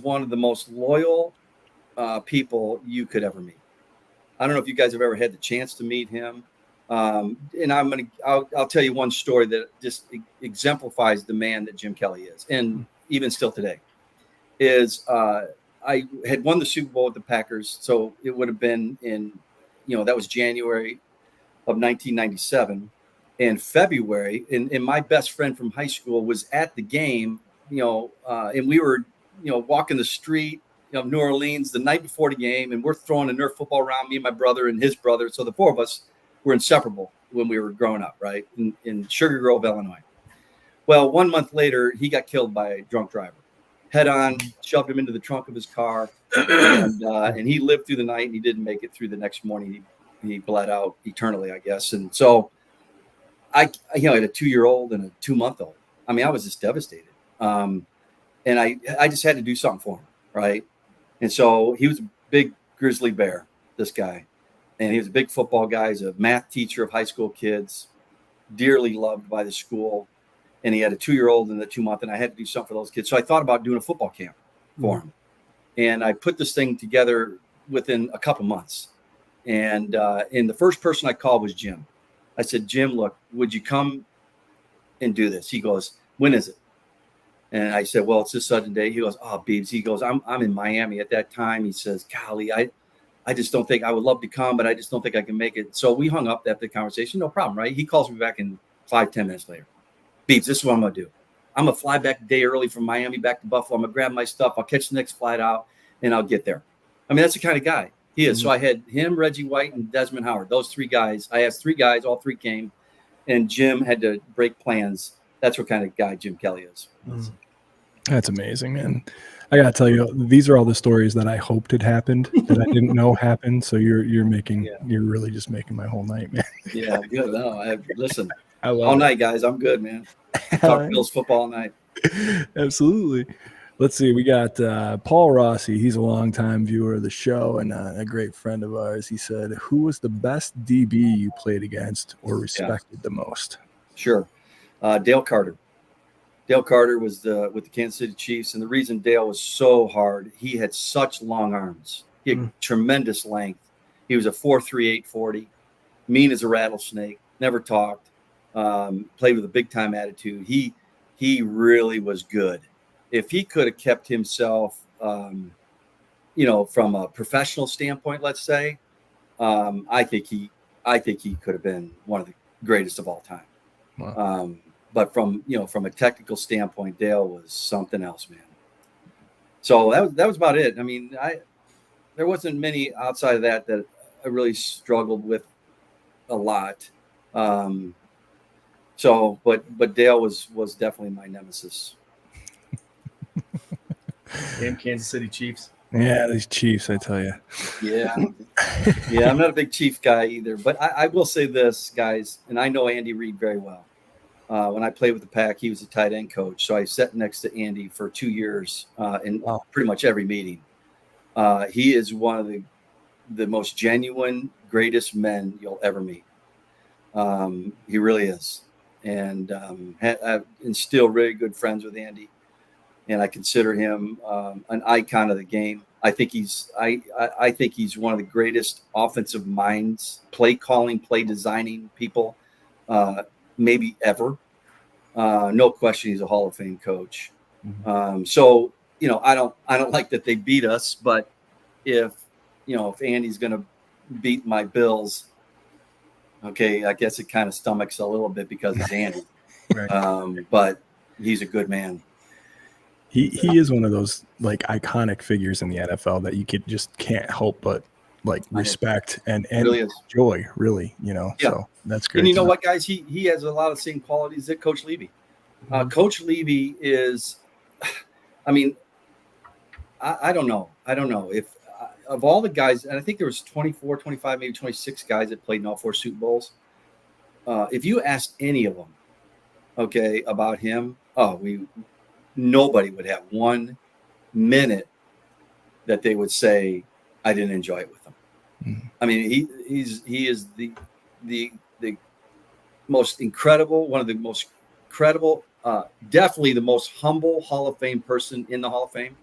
Speaker 4: one of the most loyal people you could ever meet. I don't know if you guys have ever had the chance to meet him. And I'll tell you one story that just exemplifies the man that Jim Kelly is, and even still today, is I had won the Super Bowl with the Packers, so it would have been in, that was January of 1997. In February, and my best friend from high school was at the game, and we were, walking the street of New Orleans the night before the game, and we're throwing a Nerf football around, me and my brother and his brother. So the 4 of us were inseparable when we were growing up, right, in Sugar Grove, Illinois. Well, 1 month later, he got killed by a drunk driver. Head on, shoved him into the trunk of his car, and he lived through the night, and he didn't make it through the next morning. He bled out eternally, I guess. And so I had a 2-year-old and a 2-month-old. I mean, I was just devastated. And I just had to do something for him, right? And so he was a big grizzly bear, this guy. And he was a big football guy. He's a math teacher of high school kids, dearly loved by the school. And he had a 2-year-old and a 2-month, and I had to do something for those kids. So I thought about doing a football camp for him. And I put this thing together within a couple months. And the first person I called was Jim. I said, "Jim, look, would you come and do this?" He goes, "When is it?" And I said, "Well, it's this sudden day." He goes, "Oh, Beebs." He goes, I'm in Miami at that time. He says, "Golly, I just don't think, I would love to come, but I just don't think I can make it." So we hung up after the conversation. No problem, right? He calls me back in 5-10 minutes later. "Beebs, this is what I'm going to do. I'm going to fly back a day early from Miami back to Buffalo. I'm going to grab my stuff. I'll catch the next flight out, and I'll get there." I mean, that's the kind of guy he is. Mm-hmm. So I had him, Reggie White, and Desmond Howard. Those 3 guys. I asked 3 guys. All 3 came, and Jim had to break plans. That's what kind of guy Jim Kelly is.
Speaker 2: Mm-hmm. That's amazing, man. I gotta tell you, these are all the stories that I hoped had happened that I didn't know happened. So you're really just making my whole night, man.
Speaker 4: Yeah, good. No, listen,
Speaker 2: I love
Speaker 4: all
Speaker 2: it.
Speaker 4: night, guys. I'm good, man. Talk Bills football all night.
Speaker 2: Absolutely. Let's see. We got Paul Rossi. He's a longtime viewer of the show and a great friend of ours. He said, "Who was the best DB you played against or respected the most?"
Speaker 4: Sure, Dale Carter. Dale Carter was with the Kansas City Chiefs, and the reason Dale was so hard, he had such long arms. He had tremendous length. He was a 4.38 40, mean as a rattlesnake, never talked, played with a big-time attitude. He really was good. If he could have kept himself, from a professional standpoint, let's say, I think he could have been one of the greatest of all time.
Speaker 2: Wow.
Speaker 4: But from a technical standpoint, Dale was something else, man. So that was about it. I mean, there wasn't many outside of that I really struggled with a lot. But Dale was definitely my nemesis.
Speaker 6: Damn Kansas City Chiefs.
Speaker 2: Yeah, these Chiefs, I tell you.
Speaker 4: Yeah. Yeah, I'm not a big Chief guy either. But I will say this, guys, and I know Andy Reid very well. When I played with the Pack, he was a tight end coach. So I sat next to Andy for 2 years in pretty much every meeting. He is one of the most genuine, greatest men you'll ever meet. He really is. And I'm still really good friends with Andy. And I consider him an icon of the game. I think he's one of the greatest offensive minds, play calling, play designing people maybe ever. No question, he's a Hall of Fame coach. So I don't like that they beat us, but if Andy's going to beat my Bills, okay, I guess it kind of stomachs a little bit because it's Andy.
Speaker 6: Right.
Speaker 4: But he's a good man.
Speaker 2: He is one of those like iconic figures in the NFL that you can't help but like respect and
Speaker 4: really
Speaker 2: enjoy, really, So that's great.
Speaker 4: And you know what, guys? He has a lot of the same qualities that Coach Levy. Coach Levy is, I mean, I don't know if of all the guys, and I think there was 24, 25, maybe 26 guys that played in all 4 Super Bowls. If you asked any of them, okay, about him, nobody would have 1 minute that they would say, I didn't enjoy it with him. I mean, he is the most incredible, one of the most credible, definitely the most humble Hall of Fame person in the Hall of Fame.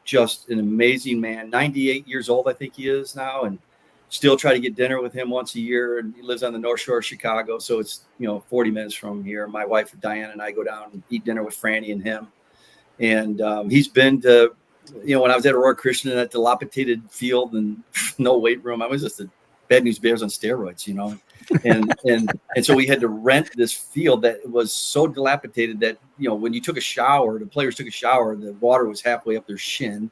Speaker 4: Just an amazing man. 98 years old, I think he is now, and still try to get dinner with him once a year. And he lives on the North Shore of Chicago, so it's 40 minutes from here. My wife Diane and I go down and eat dinner with Franny and him. And he's been to, when I was at Aurora Christian in that dilapidated field and no weight room, I was just a Bad News Bears on steroids, and so we had to rent this field that was so dilapidated that, when you took a shower, the players took a shower, the water was halfway up their shin,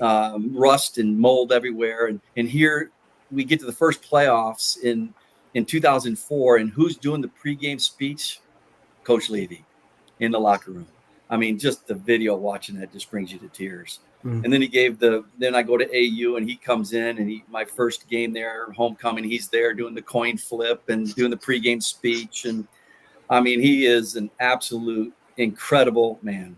Speaker 4: rust and mold everywhere. And here we get to the first playoffs in 2004, and who's doing the pregame speech? Coach Levy in the locker room. I mean, just the video watching that just brings you to tears. And then then I go to AU and he comes in and my first game there, homecoming, he's there doing the coin flip and doing the pregame speech. And I mean, he is an absolute incredible man.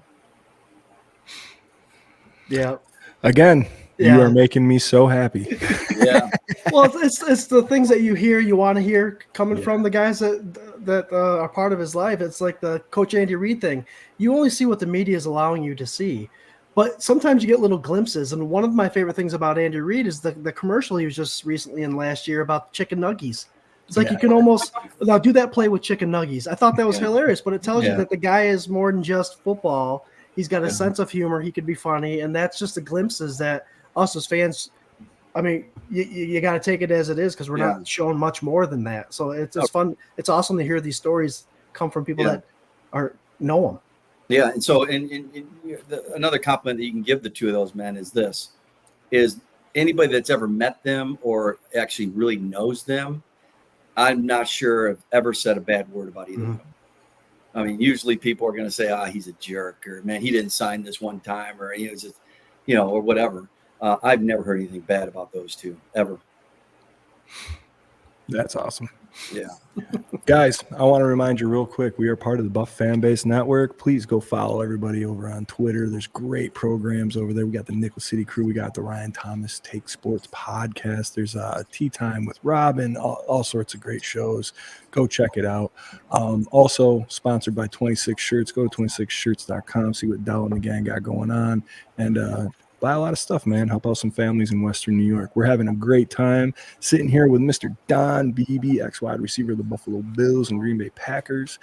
Speaker 5: Yeah.
Speaker 2: Again, you are making me so happy.
Speaker 4: Yeah.
Speaker 5: Well, it's the things that you hear, you want to hear coming from the guys that are part of his life. It's like the Coach Andy Reid thing. You only see what the media is allowing you to see. But sometimes you get little glimpses. And one of my favorite things about Andy Reid is the commercial he was just recently in last year about chicken nuggies. It's like you can almost now do that play with chicken nuggies. I thought that was hilarious, but it tells you that the guy is more than just football. He's got a sense of humor. He could be funny. And that's just the glimpses that us as fans, I mean, you got to take it as it is because we're not showing much more than that. So it's fun. It's awesome to hear these stories come from people that know them.
Speaker 4: Yeah, and so another compliment that you can give the two of those men is anybody that's ever met them or actually really knows them, I'm not sure I've ever said a bad word about either of I mean, usually people are going to say, he's a jerk, or man, he didn't sign this one time, or he was just, or whatever. I've never heard anything bad about those two ever.
Speaker 2: That's awesome.
Speaker 4: Yeah.
Speaker 2: Guys, I want to remind you real quick, we are part of the Buff Fan Base Network. Please go follow everybody over on Twitter. There's great programs over there. We got the Nickel City Crew. We got the Ryan Thomas Take Sports podcast. There's Tea Time with Robin, all sorts of great shows. Go check it out. Also sponsored by 26 Shirts. Go to 26shirts.com, see what Dell and the gang got going on. And buy a lot of stuff, man. Help out some families in Western New York. We're having a great time sitting here with Mr. Don Beebe, ex-wide receiver of the Buffalo Bills and Green Bay Packers.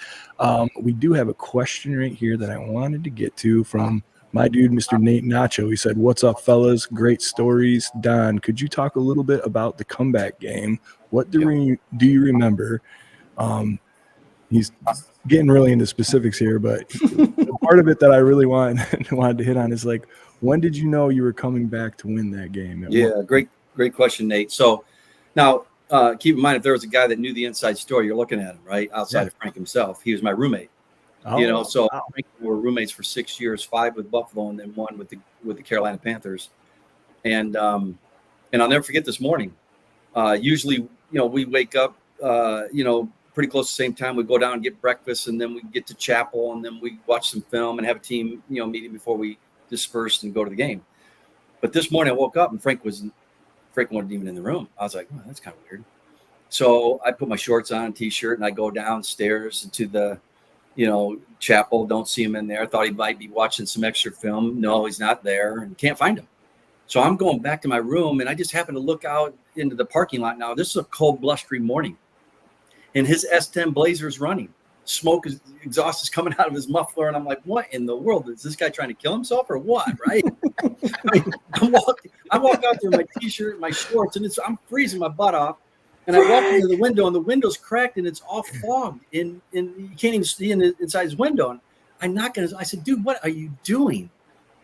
Speaker 2: We do have a question right here that I wanted to get to from my dude, Mr. Nate Nacho. He said, "What's up, fellas? Great stories. Don, could you talk a little bit about the comeback game? What do you remember?" He's getting really into specifics here, but part of it that I really wanted to hit on is like, when did you know you were coming back to win that game?
Speaker 4: Yeah, great question, Nate. So now keep in mind, if there was a guy that knew the inside story, you're looking at him, right? Outside of Frank himself. He was my roommate. Frank and I were roommates for 6 years, 5 with Buffalo and then 1 with the Carolina Panthers. And I'll never forget this morning. Usually, we wake up, pretty close to the same time. We go down and get breakfast, and then we get to chapel, and then we watch some film and have a team, meeting before we dispersed and go to the game. But this morning I woke up and Frank wasn't even in the room. I was like, oh, that's kind of weird. So I put my shorts on, t-shirt, and I go downstairs into the, chapel. Don't see him in there. I thought he might be watching some extra film. No, he's not there, and can't find him. So I'm going back to my room, and I just happen to look out into the parking lot now. This is a cold, blustery morning, and his S10 Blazer's running. Smoke exhaust is coming out of his muffler, and I'm like, what in the world? Is this guy trying to kill himself or what? Right? I walk out there in my t-shirt, my shorts, and I'm freezing my butt off. And I walk into the window, and the window's cracked, and it's all fogged, and you can't even see inside his window. And I knock on his. I said, dude, what are you doing?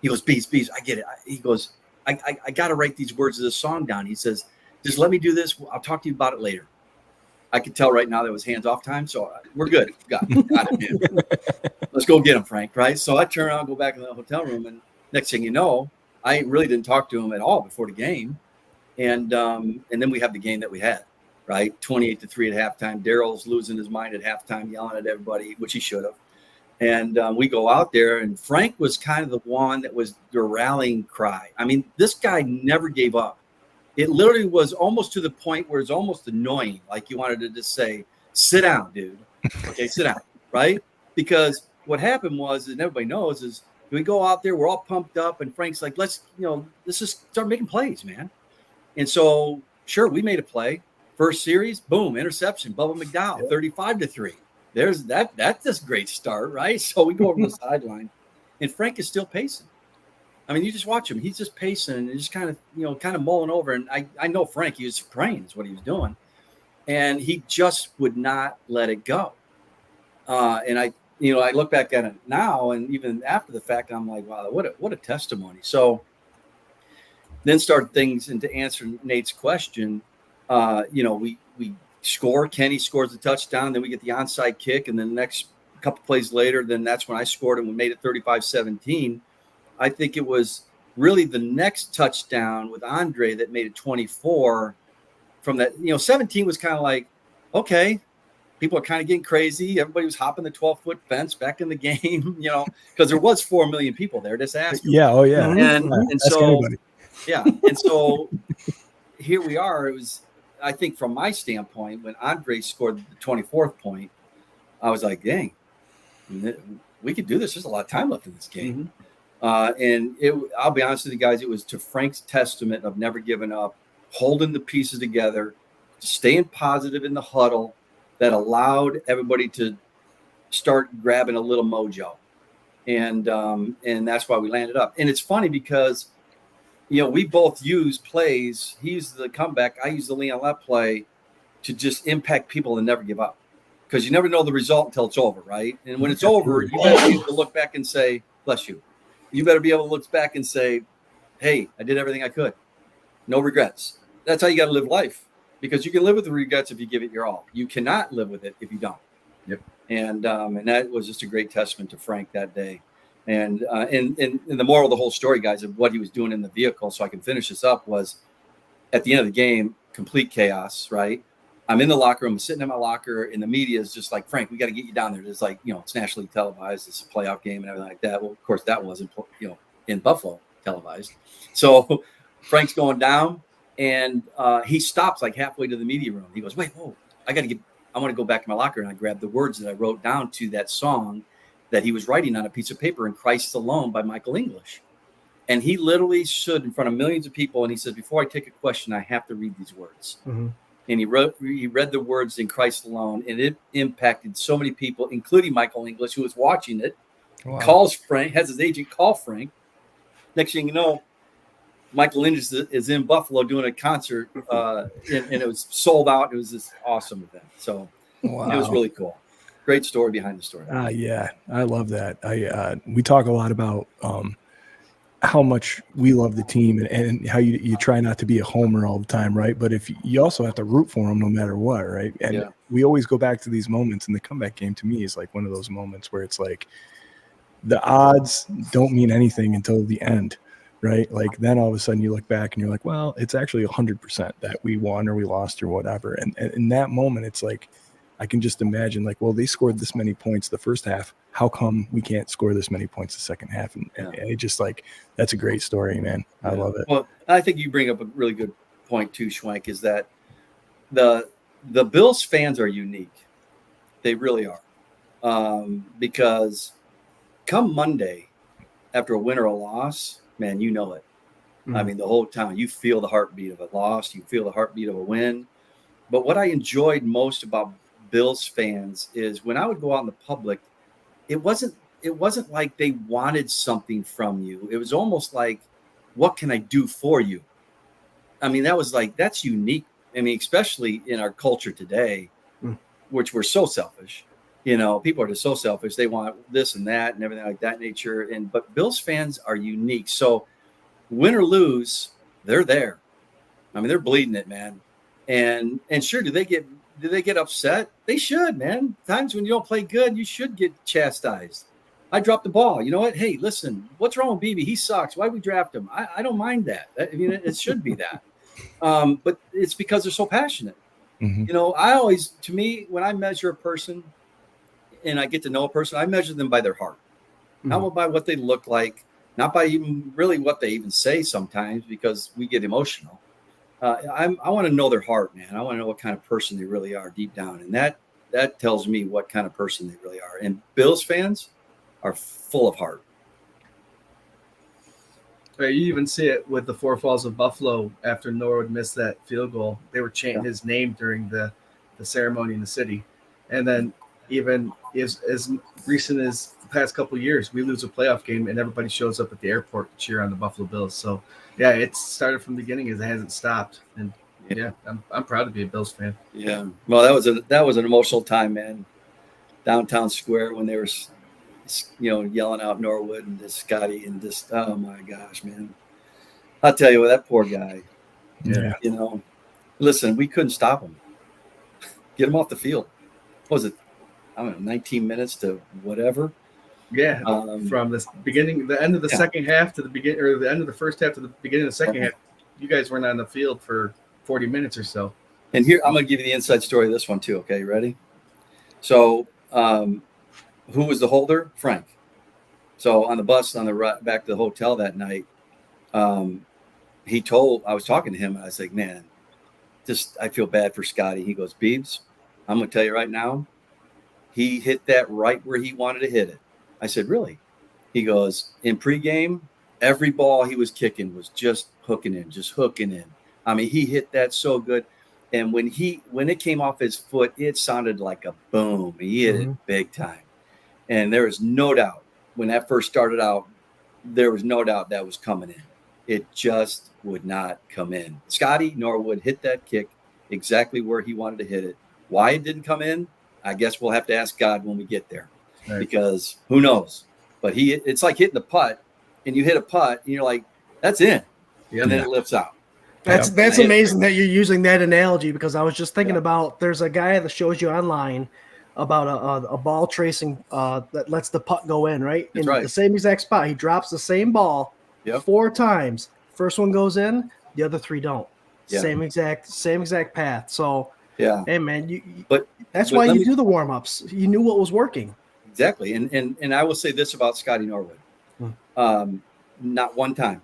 Speaker 4: He goes, Bees, I get it. He goes, I got to write these words of this song down. He says, just let me do this. I'll talk to you about it later. I could tell right now that was hands-off time, so we're good. Got it, man. Let's go get him, Frank, right? So I turn around, go back in the hotel room, and next thing you know, I really didn't talk to him at all before the game. And then we have the game that we had, right? 28-3 at halftime. Daryl's losing his mind at halftime, yelling at everybody, which he should have. And we go out there, and Frank was kind of the one that was the rallying cry. I mean, this guy never gave up. It literally was almost to the point where it's almost annoying. Like you wanted to just say, sit down, dude. Okay, sit down, right? Because what happened was, and everybody knows, is we go out there, we're all pumped up, and Frank's like, let's just start making plays, man. And so, sure, we made a play. First series, boom, interception, Bubba McDowell, 35-3. There's that. That's a great start, right? So we go over the sideline, and Frank is still pacing. I mean, you just watch him. He's just pacing and just kind of mulling over. And I know Frank, he was praying is what he was doing. And he just would not let it go. And I look back at it now, and even after the fact, I'm like, wow, what a testimony. So then start things, and to answer Nate's question, we score. Kenny scores the touchdown. Then we get the onside kick. And then the next couple plays later, then that's when I scored, and we made it 35-17. I think it was really the next touchdown with Andre that made it 24 from that. 17 was kind of like, okay, people are kind of getting crazy. Everybody was hopping the 12-foot fence back in the game, because there was 4 million people there. Just ask.
Speaker 2: Yeah. Oh yeah.
Speaker 4: And so, yeah. And so here we are. It was, I think from my standpoint, when Andre scored the 24th point, I was like, dang, we could do this. There's a lot of time left in this game. Mm-hmm. And I'll be honest with you guys, it was to Frank's testament of never giving up, holding the pieces together, staying positive in the huddle, that allowed everybody to start grabbing a little mojo. And that's why we landed up. And it's funny because, we both use plays. He used the comeback. I used the Leon Lett play to just impact people and never give up, because you never know the result until it's over, right? And when it's over, you better be able to look back and say, bless you. You better be able to look back and say, hey, I did everything I could. No regrets. That's how you got to live life, because you can live with the regrets if you give it your all. You cannot live with it if you don't.
Speaker 6: Yep.
Speaker 4: And that was just a great testament to Frank that day. And the moral of the whole story, guys, of what he was doing in the vehicle, so I can finish this up, was at the end of the game, complete chaos, right? I'm in the locker room, sitting in my locker, and the media is just like, Frank, we got to get you down there. It's like, it's nationally televised. It's a playoff game and everything like that. Well, of course, that wasn't, in Buffalo televised. So Frank's going down, and he stops like halfway to the media room. He goes, wait, whoa, I want to go back to my locker. And I grabbed the words that I wrote down to that song that he was writing on a piece of paper, "In Christ Alone" by Michael English. And he literally stood in front of millions of people, and he said, before I take a question, I have to read these words. Mm-hmm. And he read the words "In Christ Alone," and it impacted so many people, including Michael English, who was watching it. Wow. Calls Frank, has his agent call Frank. Next thing you know, Michael English is in Buffalo doing a concert, and it was sold out. It was this awesome event. So wow. It was really cool. Great story behind the story.
Speaker 2: Yeah, I love that. We talk a lot about how much we love the team and how you try not to be a homer all the time, right? But if you also have to root for them no matter what, right? And we always go back to these moments, and the comeback game to me is like one of those moments where it's like the odds don't mean anything until the end, right? Like then all of a sudden you look back and you're like, well, it's actually 100% that we won or we lost or whatever. And in that moment, it's like, I can just imagine like, well, they scored this many points the first half. How come we can't score this many points the second half? And it just like, that's a great story, man. I love it.
Speaker 4: Well, I think you bring up a really good point too, Swank, is that the Bills fans are unique. They really are. Because come Monday, after a win or a loss, man, you know it. Mm-hmm. I mean, the whole time you feel the heartbeat of a loss, you feel the heartbeat of a win. But what I enjoyed most about Bills fans is when I would go out in the public, it wasn't like they wanted something from you. It was almost like, what can I do for you? I mean, that's unique. I mean, especially in our culture today, which we're so selfish. People are just so selfish. They want this and that and everything like that nature. But Bills fans are unique. So win or lose, they're there. I mean, they're bleeding it, man. And sure, do they get upset? They should, man. Times when you don't play good, you should get chastised. I dropped the ball. You know what? Hey, listen, what's wrong with Beebe? He sucks. Why we draft him? I don't mind that. I mean, it should be that. But it's because they're so passionate. Mm-hmm. To me, when I measure a person and I get to know a person, I measure them by their heart, not by what they look like, not by even really what they even say sometimes, because we get emotional. I want to know their heart, man. I want to know what kind of person they really are deep down. And that tells me what kind of person they really are. And Bills fans are full of heart.
Speaker 6: You even see it with the Four Falls of Buffalo after Norwood missed that field goal. They were chanting his name during the ceremony in the city. And then even as recent as the past couple of years, we lose a playoff game and everybody shows up at the airport to cheer on the Buffalo Bills. So, yeah, it started from the beginning as it hasn't stopped. And, I'm proud to be a Bills fan.
Speaker 4: Yeah. Well, that was an emotional time, man. Downtown Square when they were, yelling out Norwood and this Scotty and this, oh, my gosh, man. I'll tell you what, that poor guy.
Speaker 2: Yeah.
Speaker 4: Listen, we couldn't stop him. Get him off the field. What was it? I don't know, 19 minutes to whatever.
Speaker 6: Yeah, from the end of the second half to the beginning, or the end of the first half to the beginning of the second half, you guys weren't on the field for 40 minutes or so.
Speaker 4: And here, I'm going to give you the inside story of this one too. Okay, you ready? So, who was the holder? Frank. So on the bus on the ride back to the hotel that night, I was talking to him and I was like, man, I feel bad for Scotty. He goes, Beebs, I'm going to tell you right now, he hit that right where he wanted to hit it. I said, really? He goes, in pregame, every ball he was kicking was just hooking in. I mean, he hit that so good. And when it came off his foot, it sounded like a boom. He hit it big time. And there was no doubt when that first started out, there was no doubt that was coming in. It just would not come in. Scotty Norwood hit that kick exactly where he wanted to hit it. Why it didn't come in, I guess we'll have to ask God when we get there. Right. Because who knows? But it's like hitting the putt, and you hit a putt, and you're like, that's in. Yeah, and then it lifts out.
Speaker 5: That's amazing that you're using that analogy, because I was just thinking about, there's a guy that shows you online about a ball tracing that lets the puck go in, right?
Speaker 4: That's
Speaker 5: in
Speaker 4: right.
Speaker 5: the same exact spot. He drops the same ball 4 times. First one goes in, the other 3 don't.
Speaker 4: Yeah.
Speaker 5: Same exact path. So
Speaker 4: yeah,
Speaker 5: hey man,
Speaker 4: but
Speaker 5: why
Speaker 4: let
Speaker 5: you
Speaker 4: me-
Speaker 5: do the warm-ups. You knew what was working.
Speaker 4: exactly. And I will say this about Scotty Norwood. Not one time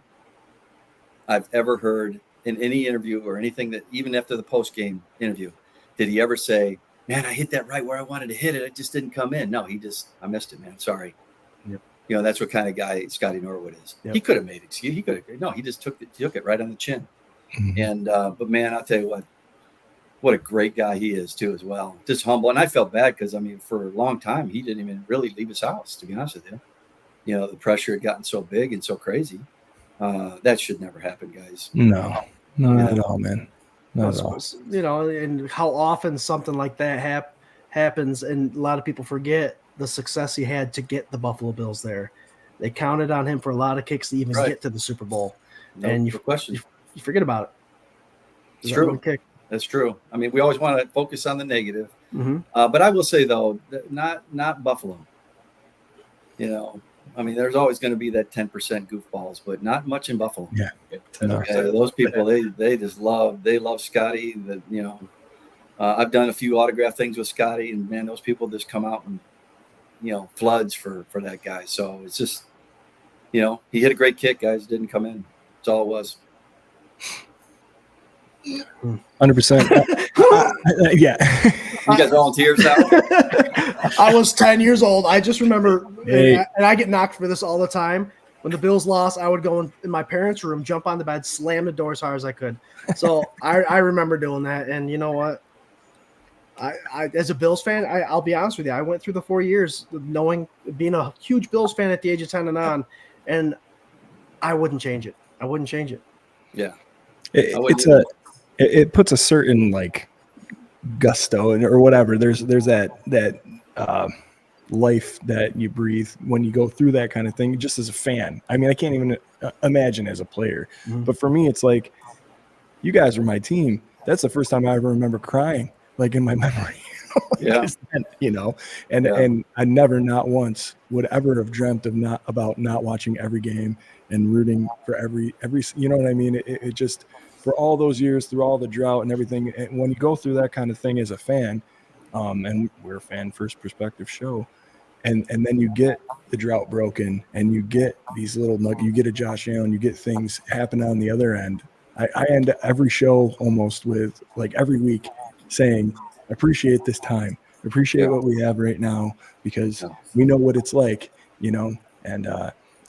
Speaker 4: I've ever heard in any interview or anything that even after the post-game interview, did he ever say, man, I hit that right where I wanted to hit it. It just didn't come in. No, I missed it, man. Sorry.
Speaker 6: Yep.
Speaker 4: That's what kind of guy Scotty Norwood is.
Speaker 5: Yep.
Speaker 4: He could have made excuse. He could have. No, he just took it right on the chin.
Speaker 2: Mhm.
Speaker 4: And but man, I'll tell you what a great guy he is too, as well. Just humble. And I felt bad because for a long time he didn't even really leave his house. To be honest with you, the pressure had gotten so big and so crazy. That should never happen, guys.
Speaker 2: No, not at all, man. Not at all.
Speaker 5: And how often something like that happens, and a lot of people forget the success he had to get the Buffalo Bills there. They counted on him for a lot of kicks to even get to the Super Bowl.
Speaker 4: No question.
Speaker 5: You forget about it.
Speaker 4: It's true. That's true. We always want to focus on the negative.
Speaker 5: Mm-hmm.
Speaker 4: But I will say, though, that not Buffalo. There's always going to be that 10% goofballs, but not much in Buffalo.
Speaker 2: Yeah.
Speaker 4: Those people, they just love Scotty. I've done a few autograph things with Scotty, and man, those people just come out and floods for that guy. So it's just he hit a great kick, guys. Didn't come in. That's all it was.
Speaker 2: 100%. Yeah.
Speaker 4: You got volunteers now?
Speaker 5: I was 10 years old. I just remember, and I get knocked for this all the time. When the Bills lost, I would go in my parents' room, jump on the bed, slam the door as hard as I could. So I remember doing that. And you know what? I as a Bills fan, I'll be honest with you. I went through the 4 years being a huge Bills fan at the age of 10 and on, and I wouldn't change it.
Speaker 4: Yeah.
Speaker 2: It puts a certain gusto or whatever. There's that life that you breathe when you go through that kind of thing. Just as a fan, I can't even imagine as a player. Mm-hmm. But for me, it's like, you guys are my team. That's the first time I ever remember crying, in my memory. And I never, not once, would ever have dreamt about not watching every game and rooting for every. You know what I mean? It just. For all those years, through all the drought and everything, and when you go through that kind of thing as a fan, and we're a fan first perspective show, and then you get the drought broken, and you get these little you get a Josh Allen, you get things happen on the other end. I end every show almost with every week saying, appreciate this time, appreciate what we have right now, because we know what it's like, and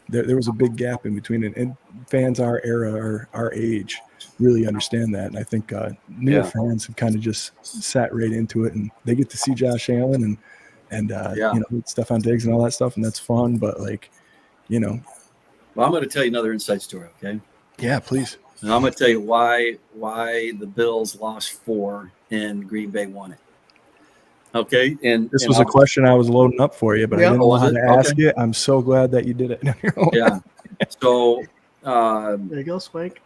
Speaker 2: there was a big gap in between it, and fans our era or our age really understand that. And I think newer fans have kind of just sat right into it, and they get to see Josh Allen and Stephon Diggs and all that stuff, and that's fun. But
Speaker 4: well, I'm going to tell you another inside story. Okay.
Speaker 2: Yeah, please.
Speaker 4: And I'm going to tell you why the Bills lost 4 and Green Bay won it. Okay. And
Speaker 2: this was a question I was loading up for you, but I didn't know how to ask it. I'm so glad that you did it.
Speaker 4: Yeah. So
Speaker 5: there you go, Swank.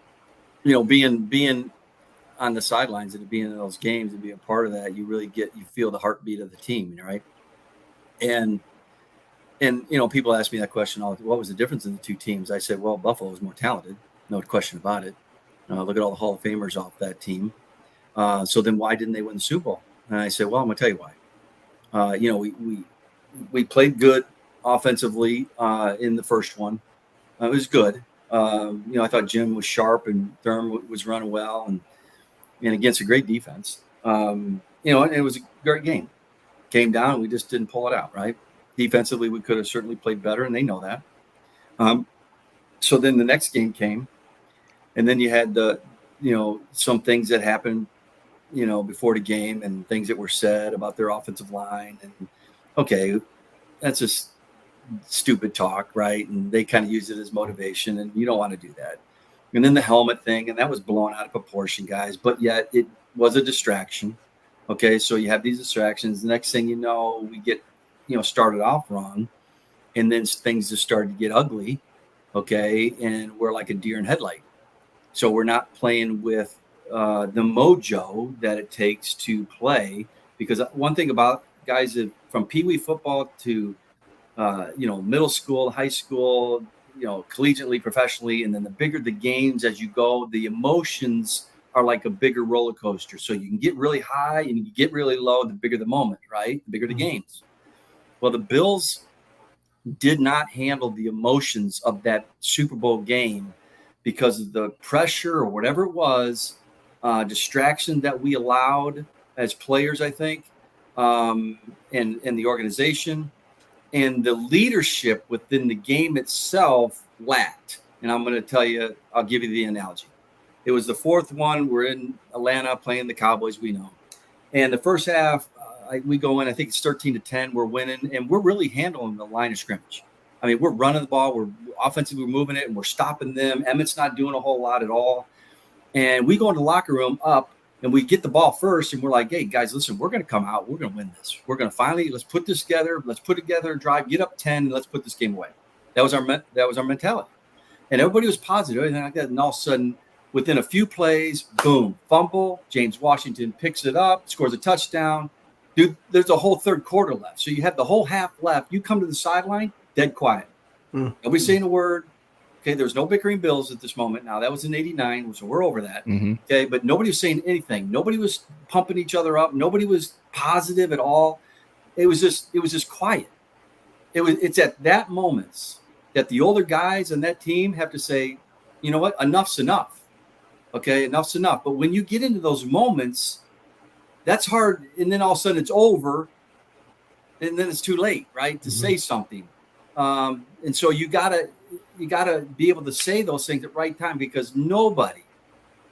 Speaker 4: Being on the sidelines and being in those games and being a part of that, you feel the heartbeat of the team, right? And people ask me that question all. What was the difference in the two teams? I said, well, Buffalo was more talented, no question about it. Look at all the Hall of Famers off that team. So then why didn't they win the Super Bowl? And I said, well, I'm going to tell you why. We played good offensively in the first one. It was good. I thought Jim was sharp and Thurman was running well and against a great defense. And it was a great game. Came down, we just didn't pull it out, right? Defensively, we could have certainly played better, and they know that. So then the next game came, and then you had some things that happened, before the game and things that were said about their offensive line. And okay, that's just stupid talk, right? And they kind of use it as motivation, and you don't want to do that. And then the helmet thing, and that was blown out of proportion, guys, but yet it was a distraction. Okay, so you have these distractions. The next thing you know, we get started off wrong, and then things just started to get ugly. Okay, and we're like a deer in headlight. So we're not playing with the mojo that it takes to play, because one thing about guys that from Pee Wee football to, middle school, high school, collegiately, professionally, and then the bigger the games as you go, the emotions are like a bigger roller coaster. So you can get really high and you can get really low. The bigger the moment, right? The bigger the games. Well, the Bills did not handle the emotions of that Super Bowl game because of the pressure or whatever it was, distraction that we allowed as players, I think, and the organization, and the leadership within the game itself lacked. And I'm going to tell you, I'll give you the analogy. It was the fourth one. We're in Atlanta playing the Cowboys, we know. And the first half, we go in, I think it's 13-10. We're winning, and we're really handling the line of scrimmage. I mean, we're running the ball. We're offensively, we're moving it, and we're stopping them. Emmett's not doing a whole lot at all. And we go into the locker room up, and we get the ball first, and we're like, hey, guys, listen, we're going to come out. We're going to win this. We're going to finally, let's put this together. Let's put together a drive, get up 10, and let's put this game away. That was our mentality. And everybody was positive, everything like that. And all of a sudden, within a few plays, boom, fumble. James Washington picks it up, scores a touchdown. Dude, there's a whole third quarter left. So you have the whole half left. You come to the sideline, dead quiet. Nobody's saying a word. Okay, there's no bickering Bills at this moment. Now, that was in 89, so we're over that. Okay, but nobody was saying anything. Nobody was pumping each other up. Nobody was positive at all. It was just quiet. It's at that moments that the older guys on that team have to say, you know what, enough's enough. Okay, enough's enough. But when you get into those moments, that's hard. And then all of a sudden it's over. And then it's too late, right, to say something. And so you gotta be able to say those things at the right time, because nobody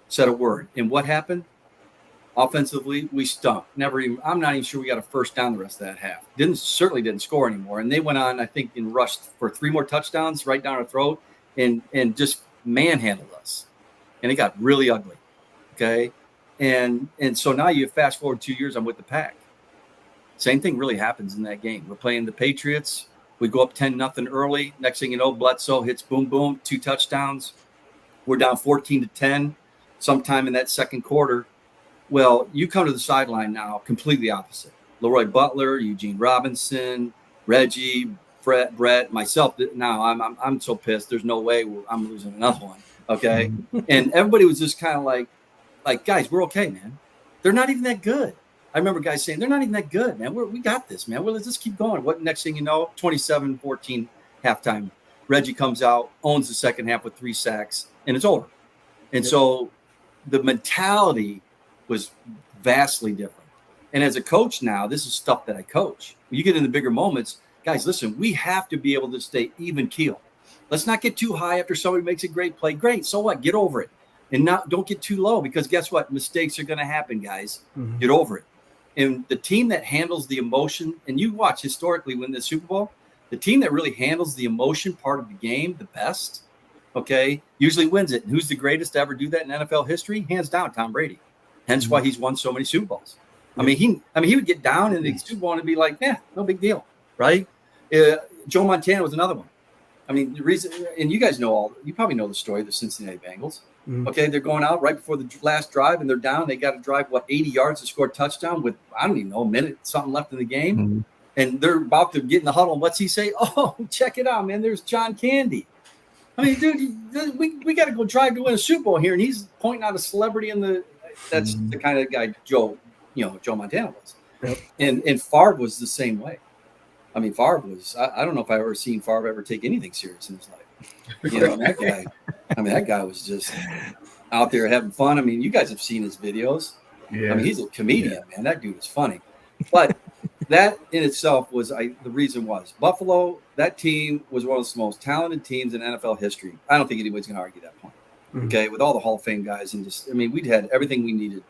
Speaker 4: said a word. And what happened? Offensively, we stunk. I'm not even sure we got a first down the rest of that half. Certainly didn't score anymore. And they went on, I think, and rushed for 3 more touchdowns right down our throat and just manhandled us. And it got really ugly. Okay. And so now you fast forward 2 years, I'm with the Pack. Same thing really happens in that game. We're playing the Patriots. We go up 10-0 early. Next thing you know, Bledsoe hits boom, boom, 2 touchdowns. We're down 14-10 sometime in that second quarter. Well, you come to the sideline now, completely opposite. Leroy Butler, Eugene Robinson, Reggie, Brett, myself. Now I'm so pissed. There's no way I'm losing another one. Okay. And everybody was just kind of like, guys, we're okay, man. They're not even that good. I remember guys saying, they're not even that good, man. We got this, man. Well, let's just keep going. What next thing you know, 27-14 halftime. Reggie comes out, owns the second half with 3 sacks, and it's over. And so the mentality was vastly different. And as a coach now, this is stuff that I coach. When you get in the bigger moments, guys, listen, we have to be able to stay even keel. Let's not get too high after somebody makes a great play. Great, so what? Get over it. And don't get too low, because guess what? Mistakes are going to happen, guys. Get over it. And the team that handles the emotion, and you watch historically win the Super Bowl, the team that really handles the emotion part of the game the best, okay, usually wins it. And who's the greatest to ever do that in NFL history? Hands down, Tom Brady. Hence why he's won so many Super Bowls. I mean, he would get down in the Super Bowl and be like, yeah, no big deal, right? Joe Montana was another one. I mean, the reason, and you guys you probably know the story of the Cincinnati Bengals. Okay, they're going out right before the last drive, and they're down. They got to drive, 80 yards to score a touchdown with, I don't even know, a minute, something left in the game. And they're about to get in the huddle. And what's he say? Oh, check it out, man. There's John Candy. I mean, dude, we got to go drive to win a Super Bowl here. And he's pointing out a celebrity that's the kind of guy Joe Montana was. Yep. And Favre was the same way. I mean, Favre was, I don't know if I've ever seen Favre ever take anything serious in his life. That guy was just out there having fun. I mean, you guys have seen his videos. Yeah. I mean, he's a comedian, man. That dude is funny. But that in itself was the reason was Buffalo, that team was one of the most talented teams in NFL history. I don't think anybody's going to argue that point. Okay, with all the Hall of Fame guys, and we'd had everything we needed.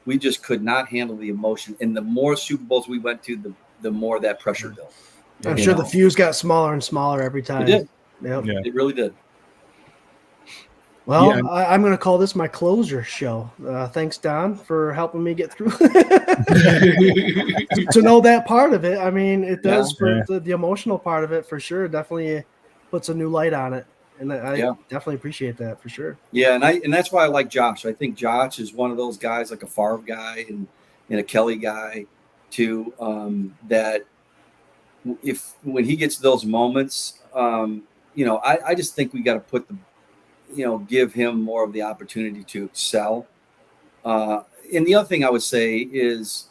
Speaker 4: We just could not handle the emotion. And the more Super Bowls we went to, the more that pressure built.
Speaker 5: I'm sure the fuse got smaller and smaller every time.
Speaker 4: It did.
Speaker 5: Yep.
Speaker 4: Yeah. It really did.
Speaker 5: Well, I'm going to call this my closure show. Thanks, Don, for helping me get through to know that part of it. I mean, it does for the emotional part of it for sure. Definitely puts a new light on it. And I definitely appreciate that for sure.
Speaker 4: Yeah, and that's why I like Josh. I think Josh is one of those guys, like a Favre guy and a Kelly guy, too, that when he gets those moments, I just think we got to put give him more of the opportunity to excel. And the other thing I would say is,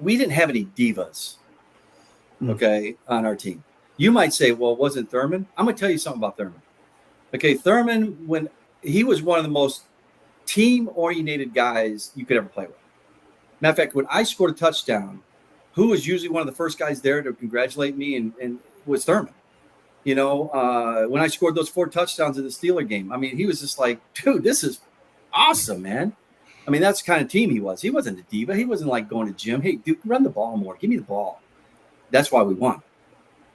Speaker 4: we didn't have any divas, okay, on our team. You might say, well, wasn't Thurman? I'm going to tell you something about Thurman. Okay, Thurman, when he was one of the most team-oriented guys you could ever play with. Matter of fact, when I scored a touchdown, who was usually one of the first guys there to congratulate me and was Thurman. When I scored those 4 touchdowns in the Steeler game, I mean, he was just like, dude, this is awesome, man. I mean, that's the kind of team he was. He wasn't a diva. He wasn't like going to gym. Hey, dude, run the ball more. Give me the ball. That's why we won.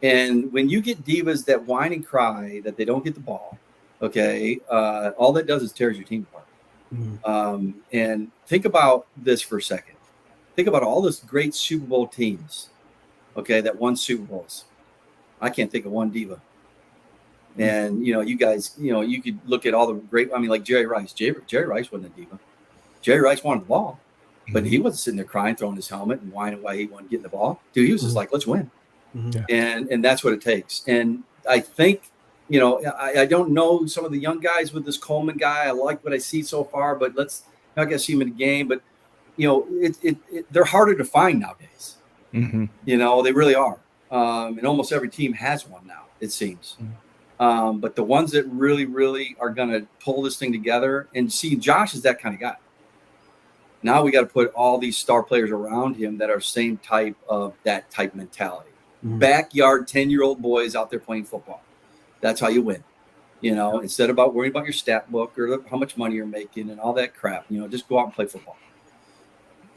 Speaker 4: And when you get divas that whine and cry that they don't get the ball, okay, all that does is tears your team apart. And think about this for a second. Think about all those great Super Bowl teams, okay, that won Super Bowls. I can't think of one diva. And, you guys, you could look at all the great, I mean, like Jerry Rice. Jerry Rice wasn't a diva. Jerry Rice wanted the ball, but he wasn't sitting there crying, throwing his helmet and whining why he wasn't getting the ball. Dude, he was just like, let's win. And that's what it takes. And I think, I don't know some of the young guys with this Coleman guy. I like what I see so far, but I got to see him in the game. But, they're harder to find nowadays. They really are. And almost every team has one now, it seems. But the ones that really, really are going to pull this thing together, and see, Josh is that kind of guy. Now we got to put all these star players around him that are same type of that type mentality. Backyard 10-year-old boys out there playing football. That's how you win. Instead about worrying about your stat book or how much money you're making and all that crap, just go out and play football.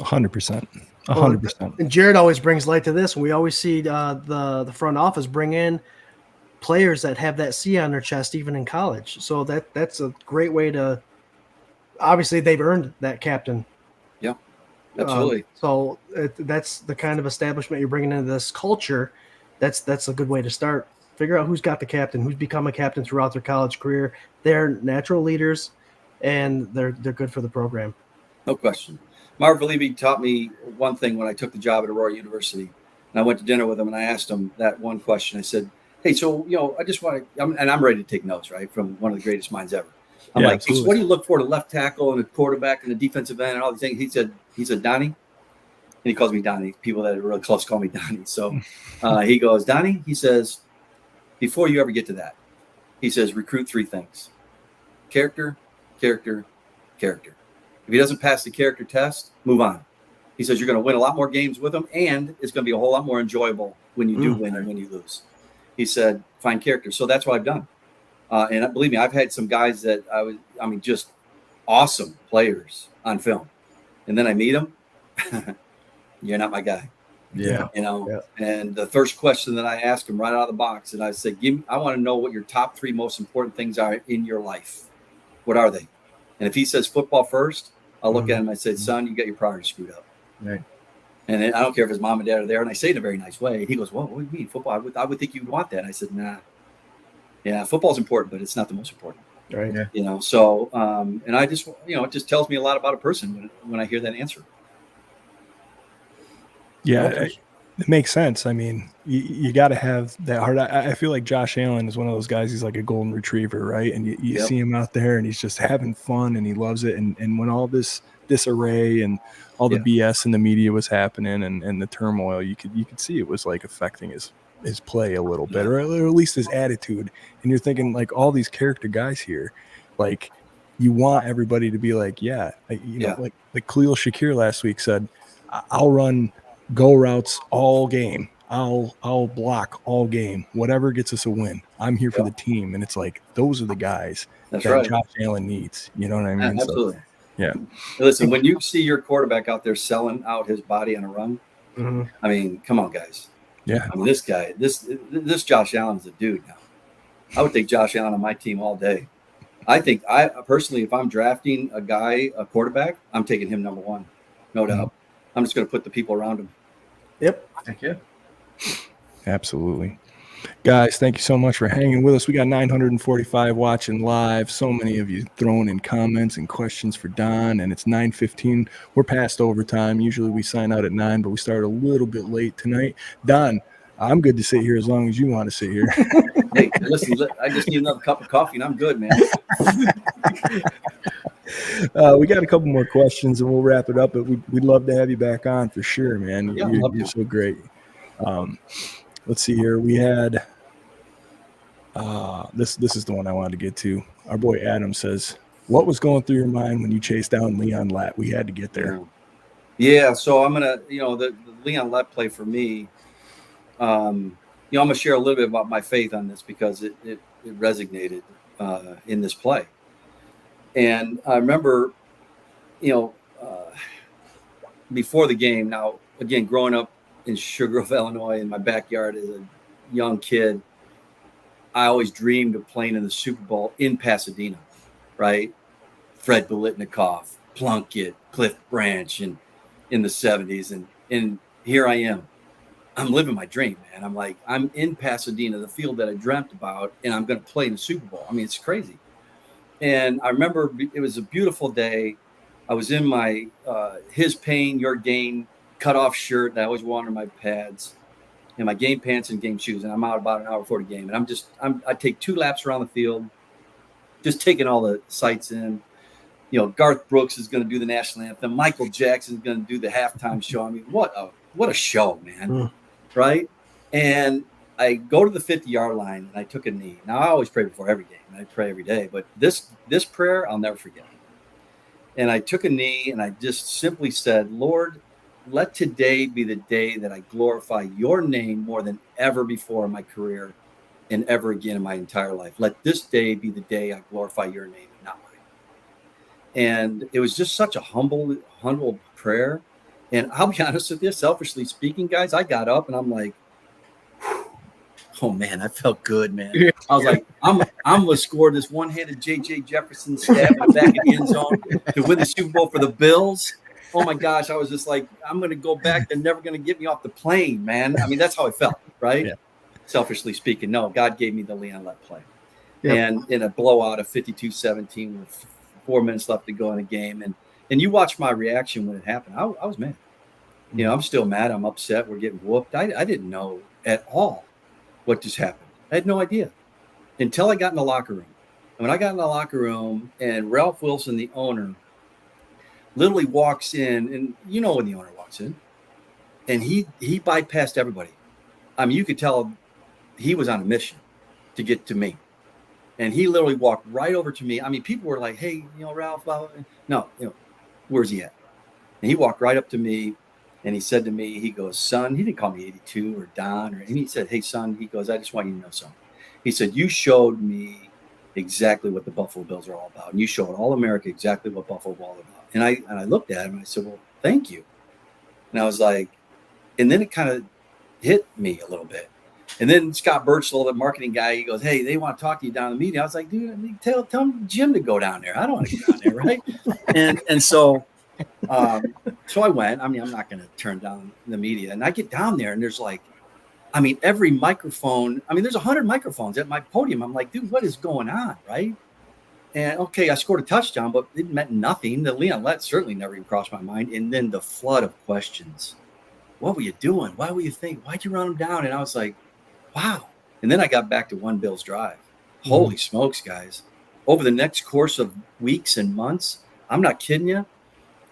Speaker 2: 100%. 100%.
Speaker 5: And Jarrod always brings light to this. We always see the front office bring in players that have that C on their chest, even in college. So that's a great way to. Obviously, they've earned that captain.
Speaker 4: Yeah, absolutely.
Speaker 5: So that's the kind of establishment you're bringing into this culture. That's a good way to start. Figure out who's got the captain, who's become a captain throughout their college career. They're natural leaders, and they're good for the program.
Speaker 4: No question. Marv Levy taught me one thing when I took the job at Aurora University, and I went to dinner with him, and I asked him that one question. I said, hey, so, I just want to, and I'm ready to take notes, right, from one of the greatest minds ever. I'm like, hey, so what do you look for to left tackle and a quarterback and a defensive end and all these things? He said, Donnie, and he calls me Donnie. People that are really close call me Donnie. So he goes, Donnie, he says, before you ever get to that, he says, recruit 3 things: character, character, character. If he doesn't pass the character test, move on. He says you're going to win a lot more games with him, and it's going to be a whole lot more enjoyable when you do win and when you lose. He said, find character. So that's what I've done. And believe me, I've had some guys that just awesome players on film. And then I meet them. You're not my guy.
Speaker 2: Yeah.
Speaker 4: And the first question that I ask him right out of the box, and I said, I want to know what your top 3 most important things are in your life. What are they? And if he says football first, I'll look at him and I said, son, you got your priorities screwed up.
Speaker 6: Right.
Speaker 4: And I don't care if his mom and dad are there. And I say it in a very nice way. He goes, well, what do you mean football? I would think you'd want that. And I said, nah. Yeah, football's important, but it's not the most important.
Speaker 5: Right.
Speaker 6: Yeah.
Speaker 4: So, and I just, it just tells me a lot about a person when I hear that answer.
Speaker 2: Yeah, it makes sense. I mean, you got to have that heart. I feel like Josh Allen is one of those guys. He's like a golden retriever, right? And you see him out there and he's just having fun and he loves it. And when all this disarray and all the BS in the media was happening and the turmoil, you could see it was like affecting his play a little bit, or at least his attitude. And you're thinking, like, all these character guys here, like, you want everybody to be like, like Khalil Shakir last week said, I'll run go routes all game. I'll block all game. Whatever gets us a win. I'm here for the team. And it's like, those are the guys that Josh Allen needs. You know what I mean?
Speaker 4: Yeah, absolutely.
Speaker 2: So, yeah.
Speaker 4: Listen, when you see your quarterback out there selling out his body on a run, I mean, come on, guys.
Speaker 2: Yeah.
Speaker 4: I mean, this guy, this Josh Allen's a dude now. I would take Josh Allen on my team all day. I think I personally, if I'm drafting a quarterback, I'm taking him number 1. No doubt. I'm just going to put the people around him.
Speaker 5: Yep.
Speaker 6: Thank you.
Speaker 2: Absolutely. Guys, thank you so much for hanging with us. We got 945 watching live. So many of you throwing in comments and questions for Don, and it's 9:15. We're past overtime. Usually we sign out at 9, but we started a little bit late tonight. Don, I'm good to sit here as long as you want to sit here.
Speaker 4: Hey, listen, I just need another cup of coffee and I'm good, man.
Speaker 2: We got a couple more questions and we'll wrap it up, but we'd love to have you back on for sure, man.
Speaker 4: Yeah,
Speaker 2: You're so great. Let's see here. We had this is the one I wanted to get to. Our boy Adam says, what was going through your mind when you chased down Leon Lett? We had to get there.
Speaker 4: Yeah, so I'm gonna, the Leon Lett play for me. I'm gonna share a little bit about my faith on this because it resonated in this play. And I remember, before the game. Now, again, growing up in Sugar Grove, Illinois, in my backyard as a young kid, I always dreamed of playing in the Super Bowl in Pasadena, right? Fred Biletnikoff, Plunkett, Cliff Branch, and in the 70s. And here I am. I'm living my dream, man. I'm like, I'm in Pasadena, the field that I dreamt about, and I'm going to play in the Super Bowl. I mean, it's crazy. And I remember it was a beautiful day. I was in my His Pain, Your Gain cutoff shirt that I always wore under my pads, and my game pants and game shoes. And I'm out about an hour before the game. And I take 2 laps around the field, just taking all the sights in. Garth Brooks is going to do the national anthem. Michael Jackson is going to do the halftime show. I mean, what a show, man. Right? And I go to the 50-yard line and I took a knee. Now, I always pray before every game. I pray every day. But this prayer, I'll never forget. And I took a knee and I just simply said, Lord, let today be the day that I glorify your name more than ever before in my career and ever again in my entire life. Let this day be the day I glorify your name and not mine. And it was just such a humble prayer. And I'll be honest with you, selfishly speaking, guys, I got up and I'm like, oh man, I felt good, man. I was like, I'm gonna score this one-handed J.J. Jefferson stab in the back of the end zone to win the Super Bowl for the Bills. Oh my gosh, I was just like, I'm gonna go back. They're never gonna get me off the plane, man. I mean, that's how I felt, right? Yeah. Selfishly speaking, no, God gave me the Leon Lett play, and in a blowout of 52-17 with 4 minutes left to go in the game, and you watch my reaction when it happened. I was mad. I'm still mad. I'm upset. We're getting whooped. I didn't know at all what just happened. I had no idea until I got in the locker room. And when I got in the locker room and Ralph Wilson, the owner, literally walks in, and when the owner walks in, and he bypassed everybody. I mean, you could tell he was on a mission to get to me. And he literally walked right over to me. I mean, people were like, hey, Ralph, blah, blah. No, where's he at? And he walked right up to me and he said to me, he goes, son, he didn't call me 82 or Don, and he said, hey, son, he goes, I just want you to know something. He said, you showed me exactly what the Buffalo Bills are all about. And you showed all America exactly what Buffalo is all about. And I looked at him and I said, well, thank you. And I was like, and then it kind of hit me a little bit. And then Scott Birchall, the marketing guy, he goes, hey, they want to talk to you down in the meeting. I was like, dude, tell Jim to go down there. I don't want to go down there, right? and so I went. I mean, I'm not going to turn down the media. And I get down there and there's like, I mean, every microphone. I mean, there's 100 microphones at my podium. I'm like, dude, what is going on, right? And okay, I scored a touchdown, but it meant nothing. The Leon Lett certainly never even crossed my mind. And then the flood of questions. What were you doing? Why were you thinking? Why'd you run him down? And I was like, wow. And then I got back to One Bills Drive. Holy smokes, guys. Over the next course of weeks and months, I'm not kidding you,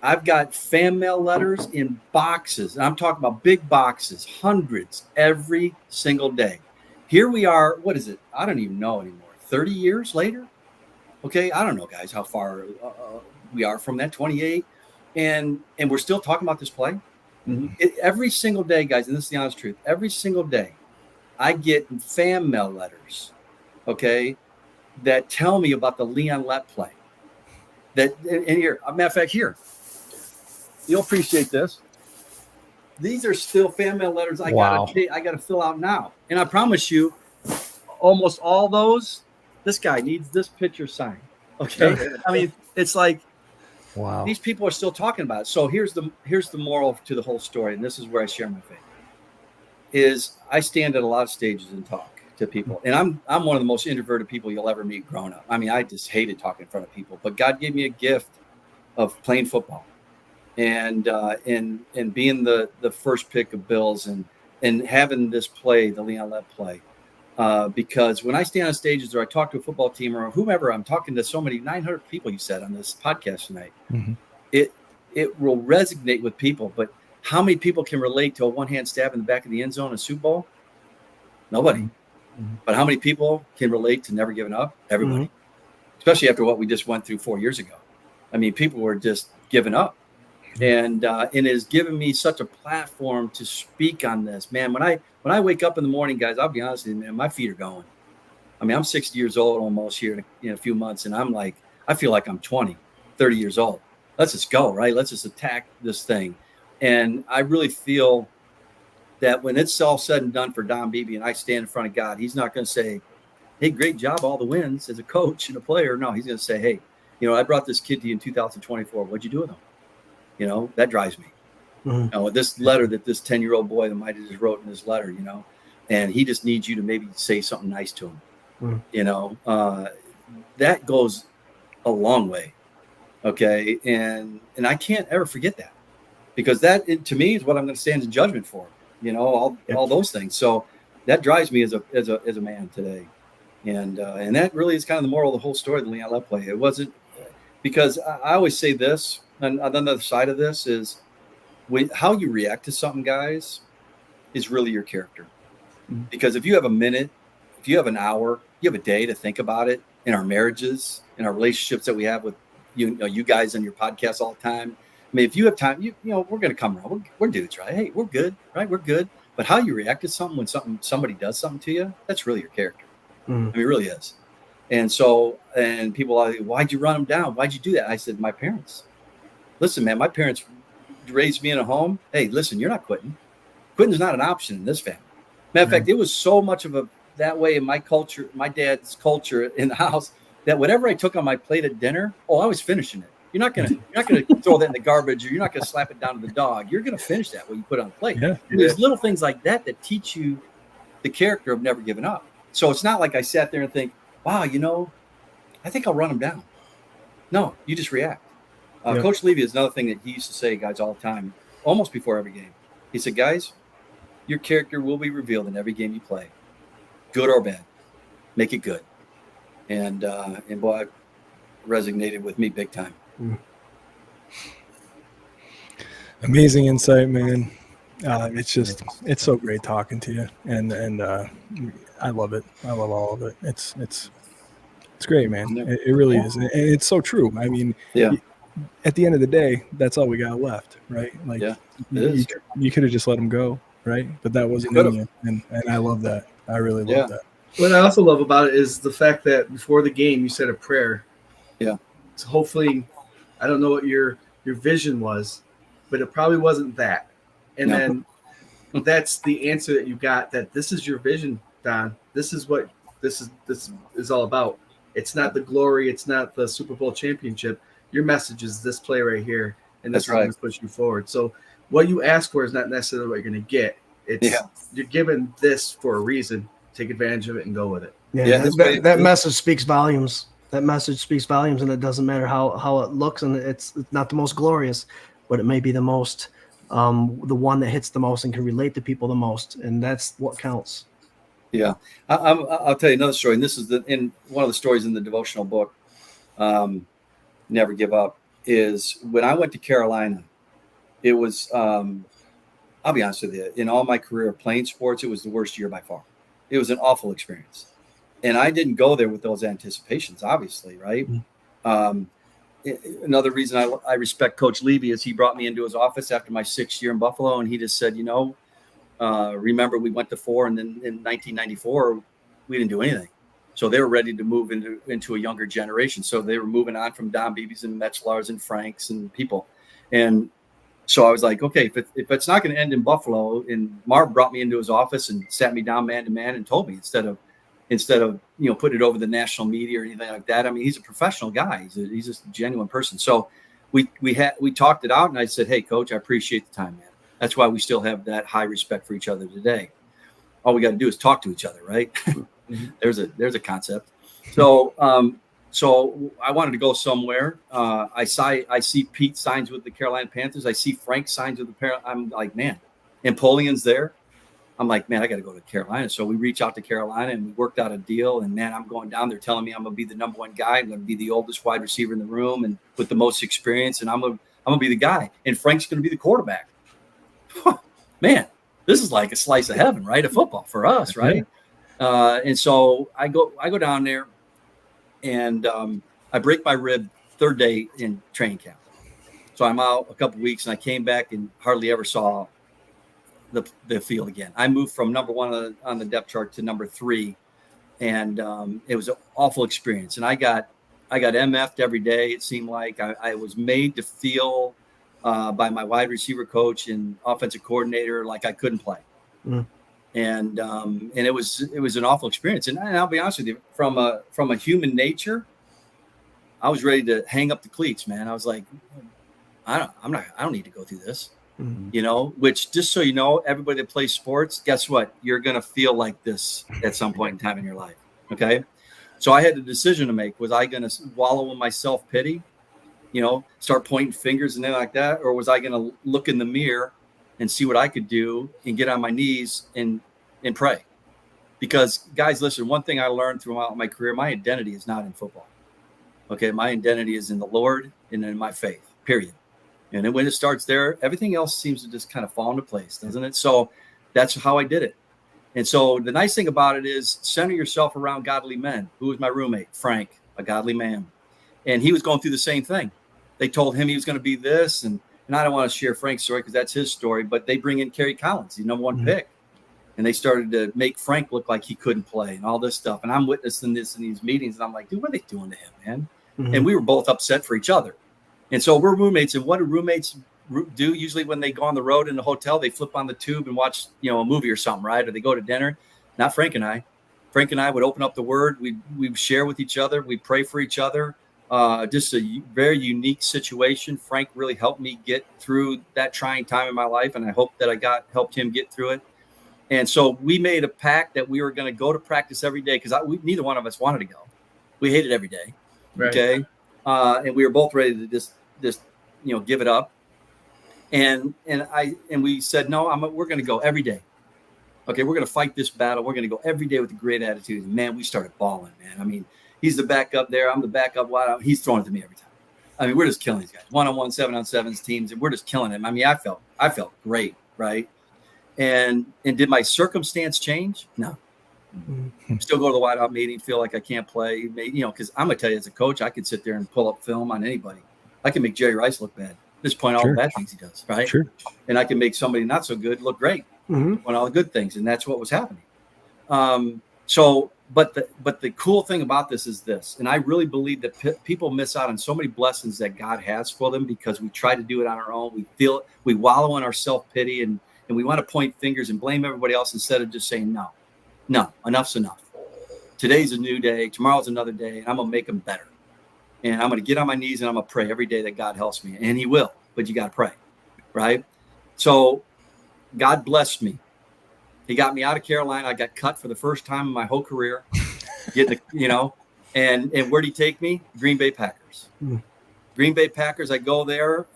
Speaker 4: I've got fan mail letters in boxes. And I'm talking about big boxes, hundreds every single day. Here we are. What is it? I don't even know anymore. 30 years later? Okay, I don't know, guys, how far we are from that, 28. And we're still talking about this play. Every single day, guys, and this is the honest truth, every single day, I get fan mail letters, okay, that tell me about the Leon Lett play. And here, a matter of fact, here, you'll appreciate this. These are still fan mail letters I gotta fill out now. And I promise you, almost all those, this guy needs this picture signed. Okay. I mean, it's like, wow, these people are still talking about it. So here's the moral to the whole story, and this is where I share my faith. Is I stand at a lot of stages and talk. to people. And I'm one of the most introverted people you'll ever meet growing up. I mean, I just hated talking in front of people, but God gave me a gift of playing football and being the first pick of Bills and having this play, the Leon Lett play. Because when I stand on stages or I talk to a football team or whomever, I'm talking to so many 900 people you said on this podcast tonight. Mm-hmm. It will resonate with people, but how many people can relate to a one-hand stab in the back of the end zone in a Super Bowl? Nobody. Mm-hmm. But how many people can relate to never giving up? Everybody. Mm-hmm. Especially after what we just went through 4 years ago. I mean, people were just giving up. And it has given me such a platform to speak on this. Man, when I wake up in the morning, guys, I'll be honest with you, man, my feet are going. I mean, I'm 60 years old almost here in a few months, and I'm like, I feel like I'm 20, 30 years old. Let's just go, right? Let's just attack this thing. And I really feel that when it's all said and done for Don Beebe and I stand in front of God, he's not going to say, hey, great job, all the wins as a coach and a player. No, he's going to say, hey, I brought this kid to you in 2024. What'd you do with him? That drives me. Mm-hmm. This letter that this 10-year-old boy that might have just wrote in his letter, and he just needs you to maybe say something nice to him. Mm-hmm. That goes a long way. Okay. And I can't ever forget that because that to me is what I'm going to stand in judgment for, all those things. So that drives me as a man today. And that really is kind of the moral of the whole story of the Leon Lett play. It wasn't because I always say this, and on the other side of this is how you react to something, guys, is really your character. Mm-hmm. Because if you have a minute, if you have an hour, you have a day to think about it in our marriages, in our relationships that we have with you guys on your podcast all the time. I mean, if you have time, we're going to come around. We're dudes, right? Hey, we're good, right? We're good. But how you react to something when somebody does something to you, that's really your character. Mm-hmm. I mean, it really is. And so, and people are like, why'd you run them down? Why'd you do that? I said, my parents. Listen, man, my parents raised me in a home. Hey, listen, you're not quitting. Quitting's not an option in this family. Matter of fact, it was so much of that way in my culture, my dad's culture in the house, that whatever I took on my plate at dinner, I was finishing it. You're not gonna throw that in the garbage, or you're not gonna slap it down to the dog. You're gonna finish that when you put it on the plate. Yeah. There's little things like that teach you the character of never giving up. So it's not like I sat there and think, wow, I think I'll run them down. No, you just react. Coach Levy is another thing that he used to say, guys, all the time, almost before every game. He said, guys, your character will be revealed in every game you play, good or bad. Make it good. And boy, it resonated with me big time.
Speaker 2: Amazing insight, man. It's so great talking to you, and I love it. I love all of it. It's great, man. It really is, and it's so true. I mean, at the end of the day, that's all we got left, right? Like, you could have just let them go, right? But that wasn't in you, and I love that. I really love that.
Speaker 6: What I also love about it is the fact that before the game you said a prayer. Yeah. So hopefully, I don't know what your vision was, but it probably wasn't that. And then that's the answer that you got, that this is your vision, Don. This is what this is all about. It's not the glory, it's not the Super Bowl championship. Your message is this play right here, and that's going to push you forward. So what you ask for is not necessarily what you're going to get. It's you're given this for a reason. Take advantage of it and go with it.
Speaker 5: Yeah, that message speaks volumes. That message speaks volumes, and it doesn't matter how it looks, and it's not the most glorious, but it may be the most, the one that hits the most and can relate to people the most, and that's what counts.
Speaker 4: Yeah, I'll tell you another story, and this is in one of the stories in the devotional book, Never Give Up, is when I went to Carolina. It was, I'll be honest with you, in all my career of playing sports, it was the worst year by far. It was an awful experience. And I didn't go there with those anticipations, obviously, right? Mm-hmm. Another reason I respect Coach Levy is he brought me into his office after my 6th year in Buffalo, and he just said, remember we went to 4, and then in 1994, we didn't do anything. So they were ready to move into a younger generation. So they were moving on from Don Beebe's and Metzlars and Franks and people. And so I was like, okay, if it's not going to end in Buffalo, and Marv brought me into his office and sat me down man to man and told me instead of putting it over the national media or anything like that. I mean, he's a professional guy. He's just a genuine person. So we talked it out, and I said, hey, Coach, I appreciate the time, man. That's why we still have that high respect for each other today. all we got to do is talk to each other, right? There's a concept. So so I wanted to go somewhere. I see Pete signs with the Carolina Panthers. I see Frank signs with the I'm like, man, Napoleon's there. I'm like, man, I got to go to Carolina. So we reach out to Carolina and we worked out a deal. And man, I'm going down there telling me I'm going to be the number one guy. I'm going to be the oldest wide receiver in the room and with the most experience. And I'm going to be the guy. And Frank's going to be the quarterback. Man, this is like a slice of heaven, right? Of football for us, right? And so I go down there and I break my rib third day in training camp. So I'm out a couple of weeks and I came back and hardly ever saw the field again. I moved from number one on the depth chart to number 3, and it was an awful experience. And I got MF'd every day. It seemed like I was made to feel by my wide receiver coach and offensive coordinator like I couldn't play. And it was an awful experience. And I'll be honest with you, from a human nature, I was ready to hang up the cleats, man. I was like, I don't need to go through this. You know, which, just so you know, everybody that plays sports, guess what? You're going to feel like this at some point in time in your life. Okay. So I had a decision to make. Was I going to wallow in my self-pity, you know, start pointing fingers and things like that? Or was I going to look in the mirror and see what I could do and get on my knees and pray? Because, guys, listen, one thing I learned throughout my career, my identity is not in football. Okay. My identity is in the Lord and in my faith, period. And then when it starts there, everything else seems to just kind of fall into place, doesn't it? So that's how I did it. And so the nice thing about it is center yourself around godly men. Who was my roommate? Frank, a godly man. And he was going through the same thing. They told him he was going to be this. And I don't want to share Frank's story because that's his story, but they bring in Kerry Collins, the number one pick. And they started to make Frank look like he couldn't play and all this stuff. And I'm witnessing this in these meetings. And I'm like, dude, what are they doing to him, man? And we were both upset for each other. And so we're roommates. And what do roommates do? Usually when they go on the road in the hotel, they flip on the tube and watch, you know, a movie or something, right? Or they go to dinner. Not Frank and I. Frank and I would open up the word. We'd share with each other. We'd pray for each other. Just a very unique situation. Frank really helped me get through that trying time in my life. And I hope that I helped him get through it. And so we made a pact that we were going to go to practice every day because neither one of us wanted to go. We hated every day. Right. Okay. And we were both ready to just you know, give it up. And we said, no, we're going to go every day. Okay. We're going to fight this battle. We're going to go every day with a great attitude. And man, we started balling, man. I mean, he's the backup there. I'm the backup wide. He's throwing it to me every time. I mean, we're just killing these guys. 1-on-1, 7-on-7s teams. And we're just killing them. I mean, I felt great. Right. And did my circumstance change? No. Still go to the wideout meeting, feel like I can't play, you know, because I'm going to tell you, as a coach, I could sit there and pull up film on anybody. I can make Jerry Rice look bad. Just point out all the bad things he does, right? Sure. And I can make somebody not so good look great. Point out all the good things, and that's what was happening. But the cool thing about this is this, and I really believe that people miss out on so many blessings that God has for them because we try to do it on our own. We wallow in our self-pity, and we want to point fingers and blame everybody else instead of just saying, no, enough's enough. Today's a new day. Tomorrow's another day, and I'm going to make them better. And I'm going to get on my knees and I'm going to pray every day that God helps me. And he will, but you got to pray, right? So God blessed me. He got me out of Carolina. I got cut for the first time in my whole career. And where'd he take me? Green Bay Packers. Green Bay Packers, I go there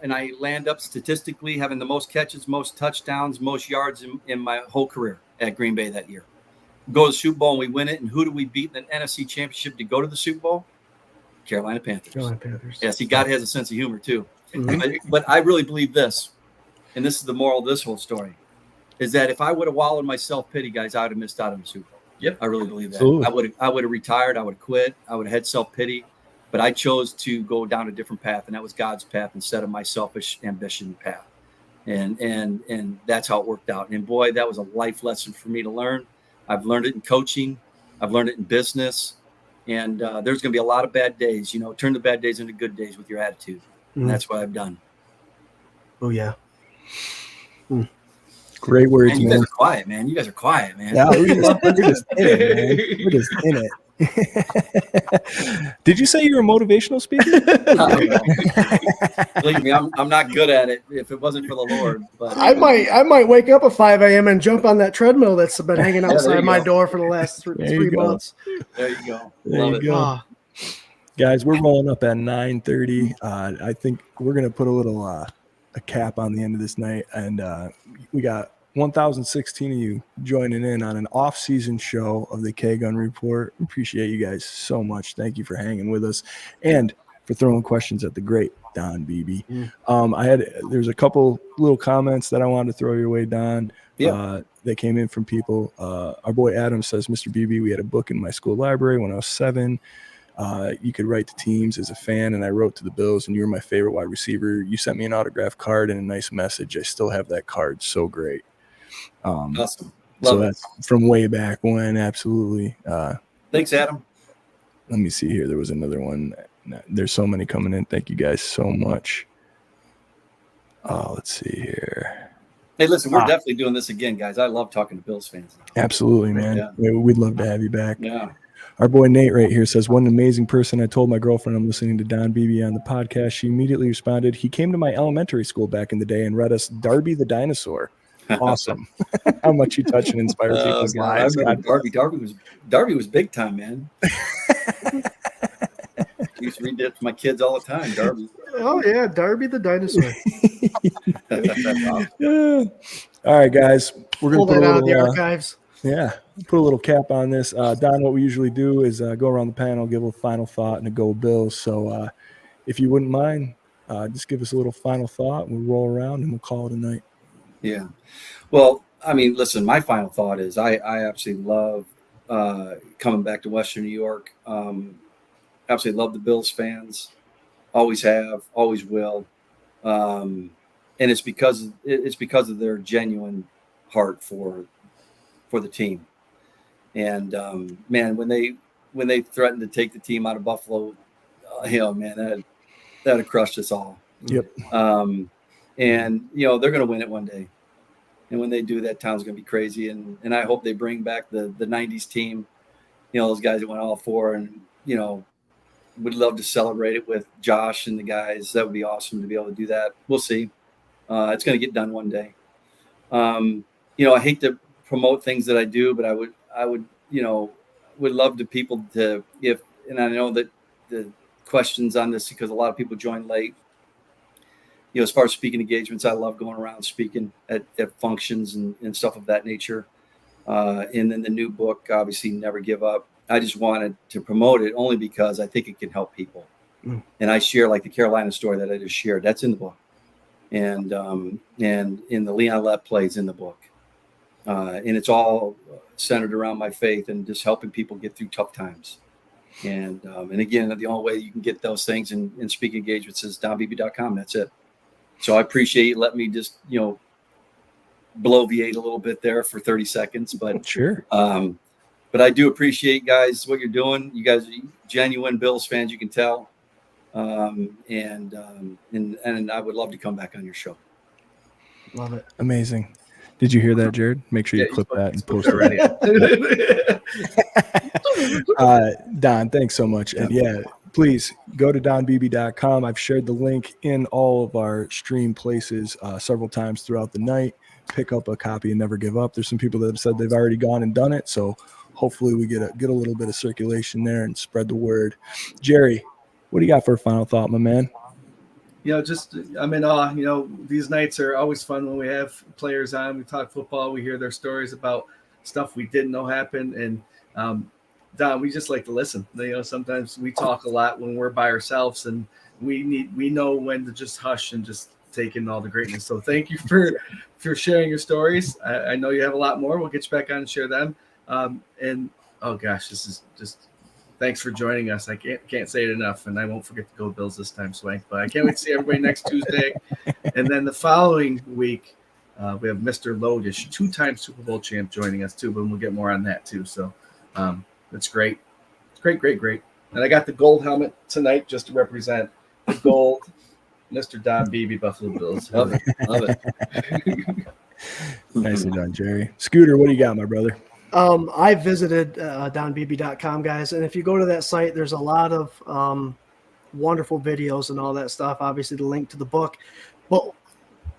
Speaker 4: and I land up statistically having the most catches, most touchdowns, most yards in my whole career at Green Bay that year. Go to the Super Bowl and we win it. And who do we beat in the NFC Championship to go to the Super Bowl? Carolina Panthers. Yeah, see, God has a sense of humor too. But I really believe this, and this is the moral of this whole story, is that if I would have wallowed in my self-pity, guys, I would have missed out on the Super Bowl. Yep. I really believe that. Absolutely. I would have retired. I would have quit. I would have had self-pity. But I chose to go down a different path, and that was God's path instead of my selfish ambition path. And that's how it worked out. And boy, that was a life lesson for me to learn. I've learned it in coaching. I've learned it in business. And there's going to be a lot of bad days. You know, turn the bad days into good days with your attitude. And that's what I've done.
Speaker 5: Oh, yeah.
Speaker 2: Great words,
Speaker 4: man. You guys are quiet, man.
Speaker 2: Yeah, we're just in it, man. We're just in it. Did you say you're a motivational speaker?
Speaker 4: Believe me, I'm not good at it. If it wasn't for the Lord, but
Speaker 5: I might wake up at 5 a.m. and jump on that treadmill that's been hanging outside my door for the last three months.
Speaker 4: There you go.
Speaker 2: There
Speaker 4: Love
Speaker 2: you
Speaker 4: it.
Speaker 2: go. Guys, we're rolling up at 9:30. I think we're gonna put a little a cap on the end of this night, and we got 1,016 of you joining in on an off-season show of the K-Gun Report. Appreciate you guys so much. Thank you for hanging with us and for throwing questions at the great Don Beebe. There's a couple little comments that I wanted to throw your way, Don.
Speaker 4: Yeah.
Speaker 2: That came in from people. Our boy Adam says, Mr. Beebe, we had a book in my school library when I was 7. You could write to teams as a fan, and I wrote to the Bills, and you were my favorite wide receiver. You sent me an autographed card and a nice message. I still have that card. So great.
Speaker 4: Awesome.
Speaker 2: So that's from way back when. Absolutely.
Speaker 4: Thanks, Adam.
Speaker 2: Let me see here. There was another one. There's so many coming in. Thank you guys so much. Let's see here.
Speaker 4: Hey, listen, we're definitely doing this again, guys. I love talking to Bills fans.
Speaker 2: Absolutely, man.
Speaker 4: Yeah.
Speaker 2: We'd love to have you back.
Speaker 4: Yeah.
Speaker 2: Our boy Nate right here says, what an amazing person. I told my girlfriend I'm listening to Don Beebe on the podcast. She immediately responded, he came to my elementary school back in the day and read us Darby the Dinosaur. Awesome. How much you touch and inspire people's lives.
Speaker 4: Darby was big time, man. I used to read that to my kids all the time, Darby.
Speaker 5: Oh, yeah, Darby the Dinosaur.
Speaker 2: All right, guys. We're going to
Speaker 5: pull that out of the archives.
Speaker 2: Yeah, put a little cap on this. Don, what we usually do is go around the panel, give a final thought, and a go Bills. So if you wouldn't mind, just give us a little final thought. We'll roll around and we'll call it a night.
Speaker 4: Yeah. Well, I mean, listen, my final thought is I absolutely love coming back to Western New York. Absolutely love the Bills fans. Always have, always will. And it's because of their genuine heart for the team. And man, when they threatened to take the team out of Buffalo, man, that had crushed us all.
Speaker 2: Yep.
Speaker 4: And they're going to win it one day. And when they do, that town's going to be crazy. And I hope they bring back the 90s team, those guys that went all 4 and, would love to celebrate it with Josh and the guys. That would be awesome to be able to do that. We'll see. It's going to get done one day. I hate to promote things that I do, but I would love to people to, and I know that the questions on this, because a lot of people join late, as far as speaking engagements, I love going around speaking at functions and stuff of that nature. And then the new book, obviously Never Give Up. I just wanted to promote it only because I think it can help people. And I share like the Carolina story that I just shared. That's in the book. And in the Leon Lett plays in the book. And it's all centered around my faith and just helping people get through tough times. And again, the only way you can get those things in speaking engagements is donbeebe.com. That's it. So I appreciate you letting me just, bloviate a little bit there for 30 seconds, but
Speaker 2: sure.
Speaker 4: But I do appreciate, guys, what you're doing. You guys are genuine Bills fans, you can tell. And I would love to come back on your show.
Speaker 5: Love it.
Speaker 2: Amazing. Did you hear that, Jarrod? Make sure you clip that and post it. Don, thanks so much. And please go to donbeebe.com. I've shared the link in all of our stream places several times throughout the night. Pick up a copy and Never Give Up. There's some people that have said they've already gone and done it. So hopefully we get a little bit of circulation there and spread the word. Jerry, what do you got for a final thought, my man?
Speaker 6: I'm in awe. These nights are always fun when we have players on. We talk football. We hear their stories about stuff we didn't know happened. And Don, we just like to listen. Sometimes we talk a lot when we're by ourselves, and we know when to just hush and just take in all the greatness. So thank you for sharing your stories. I know you have a lot more. We'll get you back on and share them. And oh gosh, this is just. Thanks for joining us. I can't say it enough, and I won't forget to go Bills this time, Swank. But I can't wait to see everybody next Tuesday. And then the following week, we have Mr. Logish, 2-time Super Bowl champ, joining us too. But we'll get more on that too. So that's great. It's great. And I got the gold helmet tonight just to represent the gold, Mr. Don Beebe, Buffalo Bills. Love it.
Speaker 2: Nicely done, Jerry. Scooter, what do you got, my brother?
Speaker 5: I visited donbeebe.com, guys, and if you go to that site, there's a lot of wonderful videos and all that stuff. Obviously, the link to the book, but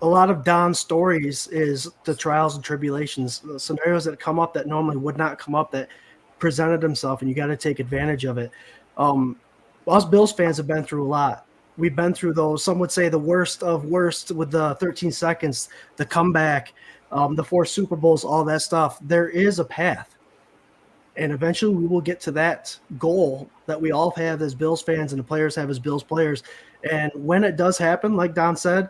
Speaker 5: a lot of Don's stories is the trials and tribulations, the scenarios that come up that normally would not come up that presented himself, and you got to take advantage of it. Us Bills fans have been through a lot. We've been through those, some would say the worst of worst with the 13 seconds, the comeback, the 4 Super Bowls, all that stuff. There is a path. And eventually we will get to that goal that we all have as Bills fans and the players have as Bills players. And when it does happen, like Don said,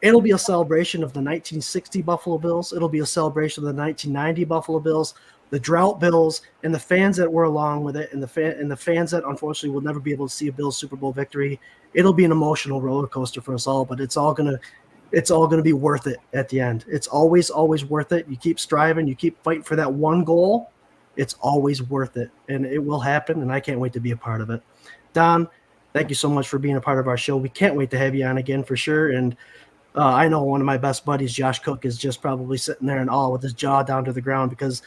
Speaker 5: it'll be a celebration of the 1960 Buffalo Bills. It'll be a celebration of the 1990 Buffalo Bills, the drought Bills, and the fans that were along with it, and the fans that unfortunately will never be able to see a Bills Super Bowl victory. It'll be an emotional roller coaster for us all, but it's all gonna be worth it at the end. It's always worth it. You keep striving, you keep fighting for that one goal. It's always worth it, and it will happen. And I can't wait to be a part of it. Don, thank you so much for being a part of our show. We can't wait to have you on again for sure. And I know one of my best buddies, Josh Cook, is just probably sitting there in awe with his jaw down to the ground because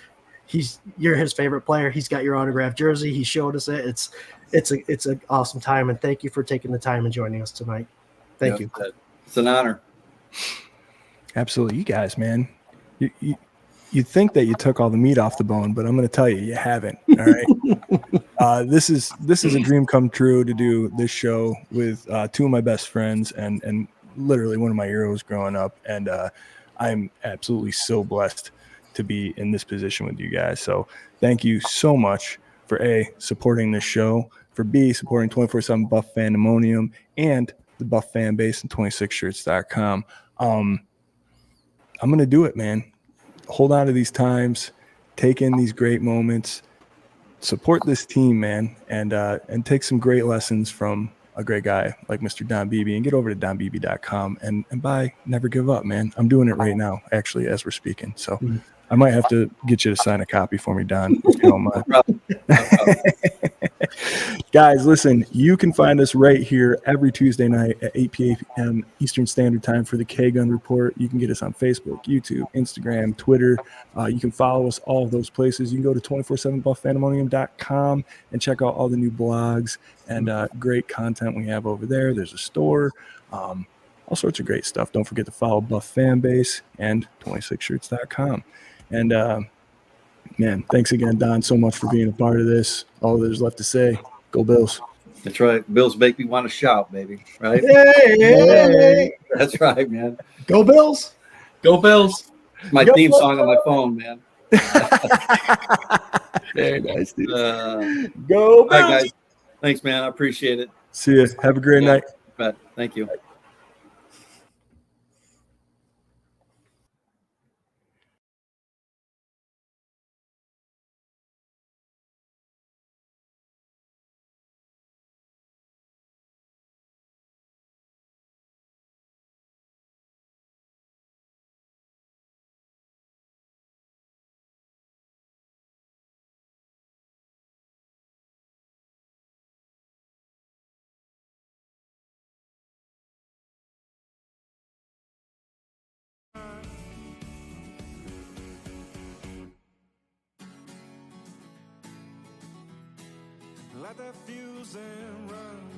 Speaker 5: you're his favorite player. He's got your autographed jersey. He showed us it. It's an awesome time, and thank you for taking the time and joining us tonight. Thank you.
Speaker 4: It's an honor.
Speaker 2: Absolutely, you guys, man. You think that you took all the meat off the bone, but I'm going to tell you haven't. All right. This is a dream come true to do this show with 2 of my best friends and literally one of my heroes growing up, and I'm absolutely so blessed to be in this position with you guys. So thank you so much for A, supporting this show, for B, supporting 24/7 Buff Fandemonium and the Buff fan base and 26shirts.com. I'm gonna do it, man. Hold on to these times, take in these great moments, support this team, man, and take some great lessons from a great guy like Mr. Don Beebe, and get over to donbeebe.com and buy Never Give Up, man. I'm doing it right now, actually, as we're speaking. So I might have to get you to sign a copy for me, Don, if you don't mind. Guys, listen, you can find us right here every Tuesday night at 8 p.m. Eastern Standard Time for the K-Gun Report. You can get us on Facebook, YouTube, Instagram, Twitter. You can follow us all of those places. You can go to 247buffandemonium.com and check out all the new blogs and great content we have over there. There's a store, all sorts of great stuff. Don't forget to follow Buff Fanbase and 26shirts.com. And man, thanks again, Don, so much for being a part of this. All there's left to say, go Bills.
Speaker 4: That's right. Bills make me want to shout, baby. Right?
Speaker 5: Hey.
Speaker 4: That's right, man.
Speaker 5: Go Bills.
Speaker 6: Go Bills.
Speaker 4: It's my theme song on my phone, man.
Speaker 2: Very nice, dude.
Speaker 4: Go Bills. All right, guys. Thanks, man. I appreciate it.
Speaker 2: See you. Have a great night.
Speaker 4: Thank you.
Speaker 1: Let the fuse and run.